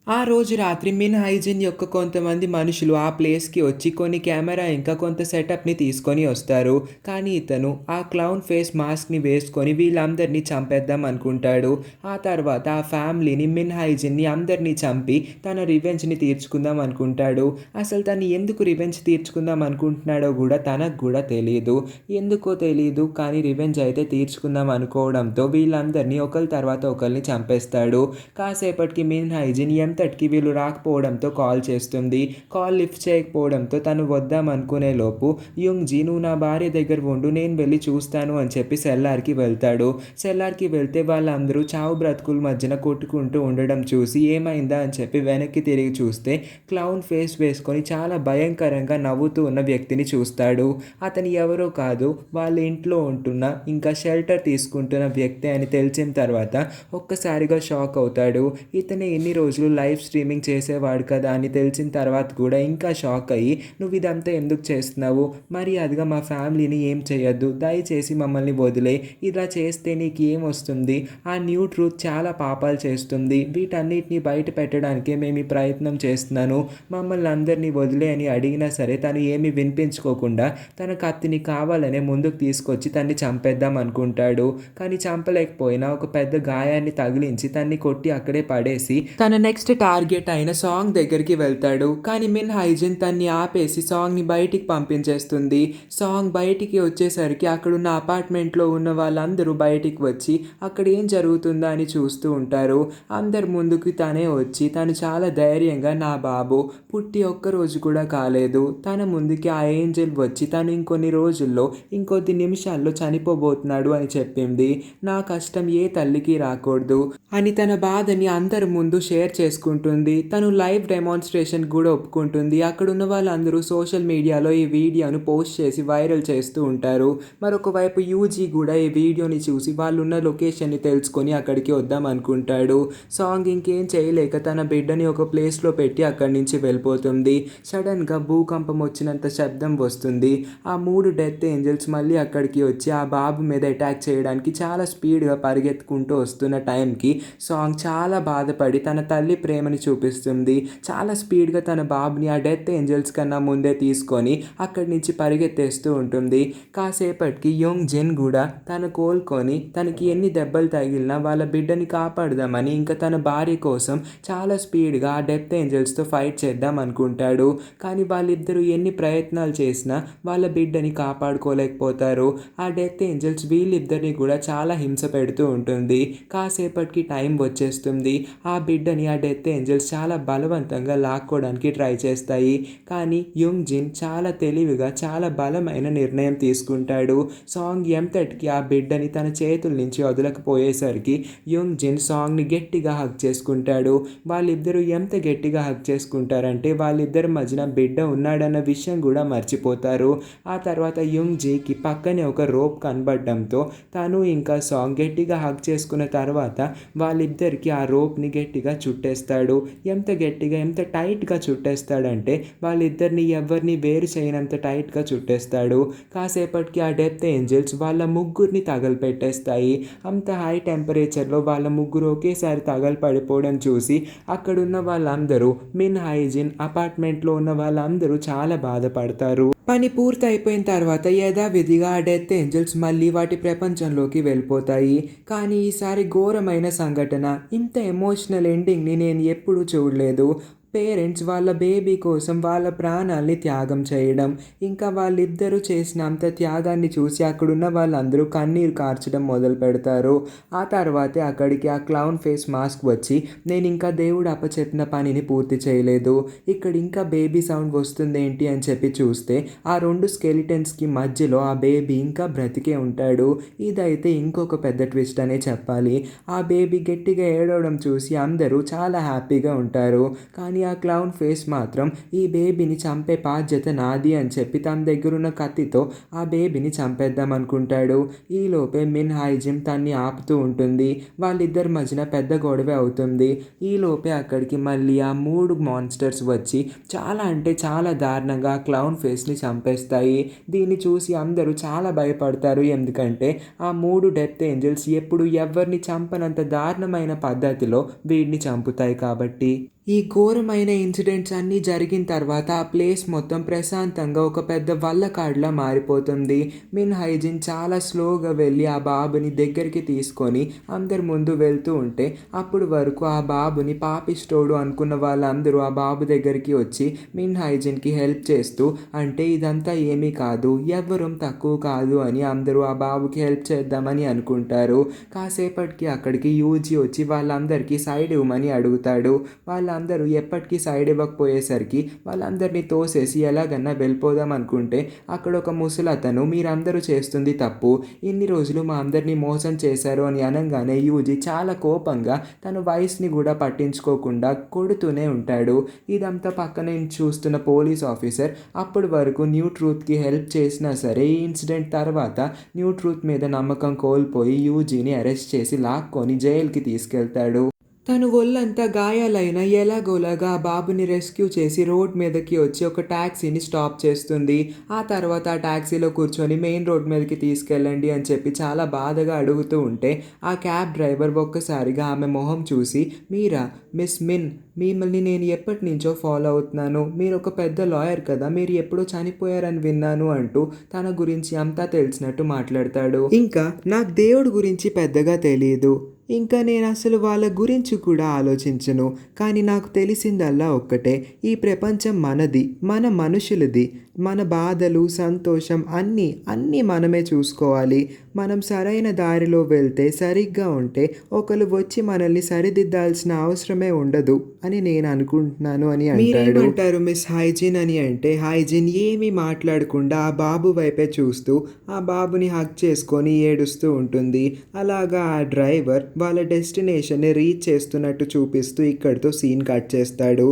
ఆ రోజు రాత్రి మిన్ హైజిన్ యొక్క కొంతమంది మనుషులు ఆ ప్లేస్కి వచ్చి కొన్ని కెమెరా ఇంకా కొంత సెటప్ని తీసుకొని వస్తారు. కానీ ఇతను ఆ క్లౌన్ ఫేస్ మాస్క్ని వేసుకొని వీళ్ళందరినీ చంపేద్దాం అనుకుంటాడు. ఆ తర్వాత ఆ ఫ్యామిలీని మిన్ హైజిన్ని అందరినీ చంపి తన రివెంజ్ని తీర్చుకుందాం అనుకుంటాడు. అసలు తను ఎందుకు రివెంజ్ తీర్చుకుందాం అనుకుంటున్నాడో కూడా తనకు కూడా తెలియదు. ఎందుకో తెలియదు కానీ రివెంజ్ అయితే తీర్చుకుందాం అనుకోవడంతో వీళ్ళందరినీ ఒకరి తర్వాత ఒకరిని చంపేస్తాడు. కాసేపటికి మిన్ హైజిన్ ఎంతటికి వీళ్ళు రాకపోవడంతో కాల్ చేస్తుంది. కాల్ లిఫ్ట్ చేయకపోవడంతో తను వద్దాం అనుకునే లోపు యుంగ్జీ నువ్వు నా భార్య దగ్గర ఉండు, నేను వెళ్ళి చూస్తాను అని చెప్పి సెల్లార్కి వెళ్తాడు. సెల్లార్కి వెళ్తే వాళ్ళందరూ చావు బ్రతుకుల మధ్యన కొట్టుకుంటూ ఉండడం చూసి ఏమైందా అని చెప్పి వెనక్కి తిరిగి చూస్తే క్లౌన్ ఫేస్ వేసుకొని చాలా భయంకరంగా నవ్వుతూ ఉన్న వ్యక్తిని చూస్తాడు. అతను ఎవరో కాదు, వాళ్ళ ఇంట్లో ఉంటున్న ఇంకా షెల్టర్ తీసుకుంటున్న వ్యక్తి అని తెలిసిన తర్వాత ఒక్కసారిగా షాక్ అవుతాడు. ఇతనే ఎన్ని రోజులు లైవ్ స్ట్రీమింగ్ చేసేవాడు కదా అని తెలిసిన తర్వాత కూడా ఇంకా షాక్ అయ్యి నువ్వు ఇదంతా ఎందుకు చేస్తున్నావు, మర్యాదగా మా ఫ్యామిలీని ఏం చేయొద్దు, దయచేసి మమ్మల్ని వదిలే, ఇలా చేస్తే నీకు ఏం వస్తుంది, ఆ న్యూ ట్రూత్ చాలా పాపాలు చేస్తుంది, వీటన్నిటిని బయట పెట్టడానికే మేము ఈ ప్రయత్నం చేస్తున్నాను, మమ్మల్ని అందరినీ వదిలే అని అడిగినా సరే తను ఏమీ వినిపించుకోకుండా తన కత్తిని కావాలనే ముందుకు తీసుకొచ్చి తన్ని చంపేద్దాం అనుకుంటాడు. కానీ చంపలేకపోయినా ఒక పెద్ద గాయాన్ని తగిలించి తన్ని కొట్టి అక్కడే పడేసి తన నెక్స్ట్ టార్గెట్ అయిన సాంగ్ దగ్గరికి వెళ్తాడు. కానీ మిన్ హైజిన్ తన్ని ఆపేసి సాంగ్ని బయటికి పంపించేస్తుంది. సాంగ్ బయటికి వచ్చేసరికి అక్కడున్న అపార్ట్మెంట్లో ఉన్న వాళ్ళందరూ బయటికి వచ్చి అక్కడ ఏం జరుగుతుందా అని చూస్తూ ఉంటారు. అందరి ముందుకు తనే వచ్చి తను చాలా ధైర్యంగా నా బాబు పుట్టి ఒక్కరోజు కూడా కాలేదు, తన ముందుకి ఆ ఏంజెల్ వచ్చి తను ఇంకొన్ని రోజుల్లో ఇంకొద్ది నిమిషాల్లో చనిపోబోతున్నాడు అని చెప్పింది. నా కష్టం ఏ తల్లికి రాకూడదు అని తన బాధని అందరి ముందు షేర్ చేసుకుంటుంది. తను లైవ్ డెమాన్స్ట్రేషన్ కూడా ఒప్పుకుంటుంది. అక్కడున్న వాళ్ళందరూ సోషల్ మీడియాలో ఈ వీడియోను పోస్ట్ చేసి వైరల్ చేస్తూ ఉంటారు. మరొక వైపు యూజీ కూడా ఈ వీడియోని చూసి వాళ్ళున్న లొకేషన్ని తెలుసుకొని అక్కడికి వద్దాం అనుకుంటాడు. సాంగ్ ఇంకేం చేయలేక తన బిడ్డని ఒక ప్లేస్లో పెట్టి అక్కడి నుంచి వెళ్ళిపోతుంది. సడన్గా భూకంపం వచ్చినంత శబ్దం వస్తుంది. ఆ 3 డెత్ ఏంజల్స్ మళ్ళీ అక్కడికి వచ్చి ఆ బాబు మీద అటాక్ చేయడానికి చాలా స్పీడ్గా పరిగెత్తుకుంటూ వస్తున్న టైంకి సాంగ్ చాలా బాధపడి తన తల్లి ప్రేమని చూపిస్తుంది. చాలా స్పీడ్గా తన బాబుని ఆ డెత్ ఏంజల్స్ కన్నా ముందే తీసుకొని అక్కడి నుంచి పరిగెత్తేస్తూ ఉంటుంది. కాసేపటికి యోంగ్ జెన్ కూడా తను కోలుకొని తనకి ఎన్ని దెబ్బలు తగిలినా వాళ్ళ బిడ్డని కాపాడదామని ఇంకా తన భార్య కోసం చాలా స్పీడ్గా ఆ డెత్ ఏంజల్స్తో ఫైట్ చేద్దాం అనుకుంటాడు. కానీ వాళ్ళిద్దరూ ఎన్ని ప్రయత్నాలు చేసినా వాళ్ళ బిడ్డని కాపాడుకోలేకపోతారు. ఆ డెత్ ఏంజల్స్ వీళ్ళిద్దరిని కూడా చాలా హింస పెడుతూ ఉంటుంది. కాసేపటికి టైం వచ్చేస్తుంది. ఆ బిడ్డని ఆ డెత్ డెత్ ఏంజల్స్ చాలా బలవంతంగా లాక్కోవడానికి ట్రై చేస్తాయి. కానీ యుంగ్ జిన్ చాలా తెలివిగా చాలా బలమైన నిర్ణయం తీసుకుంటాడు. సాంగ్ ఎంతటికి ఆ బిడ్డని తన చేతుల నుంచి వదలకపోయేసరికి యుంగ్ జిన్ సాంగ్ని గట్టిగా హగ్ చేసుకుంటాడు. వాళ్ళిద్దరూ ఎంత గట్టిగా హగ్ చేసుకుంటారంటే వాళ్ళిద్దరి మధ్యన బిడ్డ ఉన్నాడన్న విషయం కూడా మర్చిపోతారు. ఆ తర్వాత యుంగ్ జీకి పక్కనే ఒక రోప్ కనబడడంతో తను ఇంకా సాంగ్ గట్టిగా హగ్ చేసుకున్న తర్వాత వాళ్ళిద్దరికి ఆ రోప్ని గట్టిగా చుట్టేస్తాడు. ఎంత గట్టిగా ఎంత టైట్గా చుట్టేస్తాడంటే వాళ్ళిద్దరిని ఎవరిని వేరు చేయనంత టైట్గా చుట్టేస్తాడు. కాసేపటికి ఆ డెత్ ఏంజల్స్ వాళ్ళ ముగ్గురిని తగలపెట్టేస్తాయి. అంత హై టెంపరేచర్లో వాళ్ళ ముగ్గురు ఒకేసారి తగలపడిపోవడం చూసి అక్కడున్న వాళ్ళందరూ మిన్ హైజిన్ అపార్ట్మెంట్లో ఉన్న వాళ్ళందరూ చాలా బాధపడతారు. పని పూర్తి అయిపోయిన తర్వాత యథావిధిగా ఆ డెత్ ఏంజల్స్ మళ్ళీ వాటి ప్రపంచంలోకి వెళ్ళిపోతాయి. కానీ ఈసారి ఘోరమైన సంఘటన. ఇంత ఎమోషనల్ ఎండింగ్ని నేను ఎప్పుడూ చూడలేదు. పేరెంట్స్ వాళ్ళ బేబీ కోసం వాళ్ళ ప్రాణాల్ని త్యాగం చేయడం, ఇంకా వాళ్ళిద్దరూ చేసిన అంత త్యాగాన్ని చూసి అక్కడున్న వాళ్ళందరూ కన్నీరు కార్చడం మొదలు పెడతారు. ఆ తర్వాతే అక్కడికి ఆ క్లౌన్ ఫేస్ మాస్క్ వచ్చి నేను ఇంకా దేవుడు అప్పచెప్పిన పనిని పూర్తి చేయలేదు, ఇక్కడ ఇంకా బేబీ సౌండ్ వస్తుంది ఏంటి అని చెప్పి చూస్తే ఆ రెండు స్కెలిటన్స్కి మధ్యలో ఆ బేబీ ఇంకా బ్రతికే ఉంటాడు. ఇదైతే ఇంకొక పెద్ద ట్విస్ట్ అనే చెప్పాలి. ఆ బేబీ గట్టిగా ఏడవడం చూసి అందరూ చాలా హ్యాపీగా ఉంటారు. కానీ ఆ క్లౌన్ ఫేస్ మాత్రం ఈ బేబీని చంపే బాధ్యత నాది అని చెప్పి తన దగ్గరున్న కత్తితో ఆ బేబీని చంపేద్దాం అనుకుంటాడు. ఈలోపే మిన్ హైజిన్ తన్ని ఆపుతూ ఉంటుంది. వాళ్ళిద్దరి మధ్యన పెద్ద గొడవ అవుతుంది. ఈలోపే అక్కడికి మళ్ళీ ఆ 3 మాన్స్టర్స్ వచ్చి చాలా అంటే చాలా దారుణంగా ఆ క్లౌన్ ఫేస్ని చంపేస్తాయి. దీన్ని చూసి అందరూ చాలా భయపడతారు. ఎందుకంటే ఆ 3 డెత్ ఏంజల్స్ ఎప్పుడు ఎవరిని చంపనంత దారుణమైన పద్ధతిలో వీడిని చంపుతాయి కాబట్టి. ఈ ఘోరమైన ఇన్సిడెంట్స్ అన్నీ జరిగిన తర్వాత ఆ ప్లేస్ మొత్తం ప్రశాంతంగా ఒక పెద్ద వల్లకాడులా మారిపోతుంది. మిన్ హైజిన్ చాలా స్లోగా వెళ్ళి ఆ బాబుని దగ్గరికి తీసుకొని అందరి ముందు వెళ్తూ ఉంటే అప్పుడు వరకు ఆ బాబుని పాపిస్టోడు అనుకున్న వాళ్ళందరూ ఆ బాబు దగ్గరికి వచ్చి మిన్ హైజిన్కి హెల్ప్ చేస్తూ అంటే ఇదంతా ఏమీ కాదు, ఎవ్వరం తక్కువ కాదు అని అందరూ ఆ బాబుకి హెల్ప్ చేద్దామని అనుకుంటారు. కాసేపటికి అక్కడికి యూజీ వచ్చి వాళ్ళందరికీ సైడ్ ఇవ్వమని అడుగుతాడు. వాళ్ళందరూ ఎప్పటికీ సైడ్ ఇవ్వకపోయేసరికి వాళ్ళందరినీ తోసేసి ఎలాగన్నా వెళ్ళిపోదాం అనుకుంటే అక్కడ ఒక ముసలతను మీరందరూ చేస్తుంది తప్పు, ఇన్ని రోజులు మా అందరినీ మోసం చేశారు అని అనగానే యూజీ చాలా కోపంగా తన వయసుని కూడా పట్టించుకోకుండా కొడుతూనే ఉంటాడు. ఇదంతా పక్కన చూస్తున్న పోలీస్ ఆఫీసర్ అప్పటి వరకు న్యూ ట్రూత్కి హెల్ప్ చేసినా సరే ఈ ఇన్సిడెంట్ తర్వాత న్యూ ట్రూత్ మీద నమ్మకం కోల్పోయి యూజీని అరెస్ట్ చేసి లాక్కొని జైలుకి తీసుకెళ్తాడు. తను ఒళ్ళంతా గాయాలైన ఎలాగోలాగా ఆ బాబుని రెస్క్యూ చేసి రోడ్ మీదకి వచ్చి ఒక ట్యాక్సీని స్టాప్ చేస్తుంది. ఆ తర్వాత ఆ ట్యాక్సీలో కూర్చొని మెయిన్ రోడ్ మీదకి తీసుకెళ్ళండి అని చెప్పి చాలా బాధగా అడుగుతూ ఉంటే ఆ క్యాబ్ డ్రైవర్ ఒక్కసారిగా ఆమె మొహం చూసి మీరా మిస్ మిన్, మిమ్మల్ని నేను ఎప్పటి నుంచో ఫాలో అవుతున్నాను, మీరు ఒక పెద్ద లాయర్ కదా, మీరు ఎప్పుడో చనిపోయారని విన్నాను అంటూ తన గురించి అంతా తెలిసినట్టు మాట్లాడతాడు. ఇంకా నాకు దేవుడి గురించి పెద్దగా తెలియదు, ఇంకా నేను అసలు వాళ్ళ గురించి కూడా ఆలోచించను, కానీ నాకు తెలిసిందల్లా ఒక్కటే, ఈ ప్రపంచం మనది, మన మనుషులది, మన బాధలు సంతోషం అన్నీ మనమే చూసుకోవాలి. మనం సరైన దారిలో వెళ్తే సరిగ్గా ఉంటే ఒకరు వచ్చి మనల్ని సరిదిద్దాల్సిన అవసరమే ఉండదు అని నేను అనుకుంటున్నాను అని అంటారు. మిస్ హైజిన్ అని అంటే హైజిన్ ఏమీ మాట్లాడకుండా ఆ బాబు వైపే చూస్తూ ఆ బాబుని హగ్ చేసుకొని ఏడుస్తూ ఉంటుంది. అలాగా ఆ డ్రైవర్ వాళ్ళ డెస్టినేషన్ని రీచ్ చేస్తున్నట్టు చూపిస్తూ ఇక్కడితో సీన్ కట్ చేస్తాడు.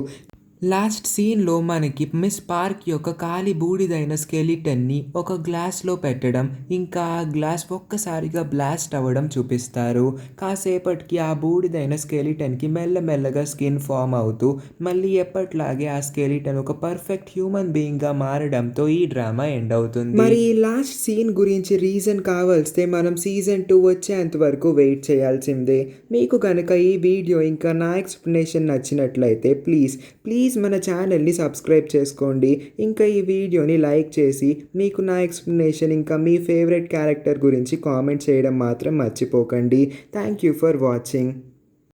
లాస్ట్ సీన్లో మనకి మిస్ పార్క్ యొక్క కాలి బూడిదైన స్కెలిటన్ని ఒక గ్లాస్లో పెట్టడం, ఇంకా ఆ గ్లాస్ ఒక్కసారిగా బ్లాస్ట్ అవ్వడం చూపిస్తారు. కాసేపటికి ఆ బూడిదైన స్కెలిటన్కి మెల్లమెల్లగా స్కిన్ ఫామ్ అవుతూ మళ్ళీ ఎప్పట్లాగే ఆ స్కెలిటన్ ఒక పర్ఫెక్ట్ హ్యూమన్ బీయింగ్గా మారడంతో ఈ డ్రామా ఎండ్ అవుతుంది. మరి ఈ లాస్ట్ సీన్ గురించి రీజన్ కావాల్స్తే మనం సీజన్ 2 వచ్చేంత వరకు వెయిట్ చేయాల్సిందే. మీకు కనుక ఈ వీడియో ఇంకా నా ఎక్స్ప్లెనేషన్ నచ్చినట్లయితే ప్లీజ్ మన ఛానల్ని సబ్స్క్రైబ్ చేసుకోండి. ఇంకా ఈ వీడియోని లైక్ చేసి మీకు నా ఎక్స్ప్లెనేషన్ ఇంకా మీ ఫేవరెట్ క్యారెక్టర్ గురించి కామెంట్ చేయడం మాత్రం మర్చిపోకండి. Thank you for watching.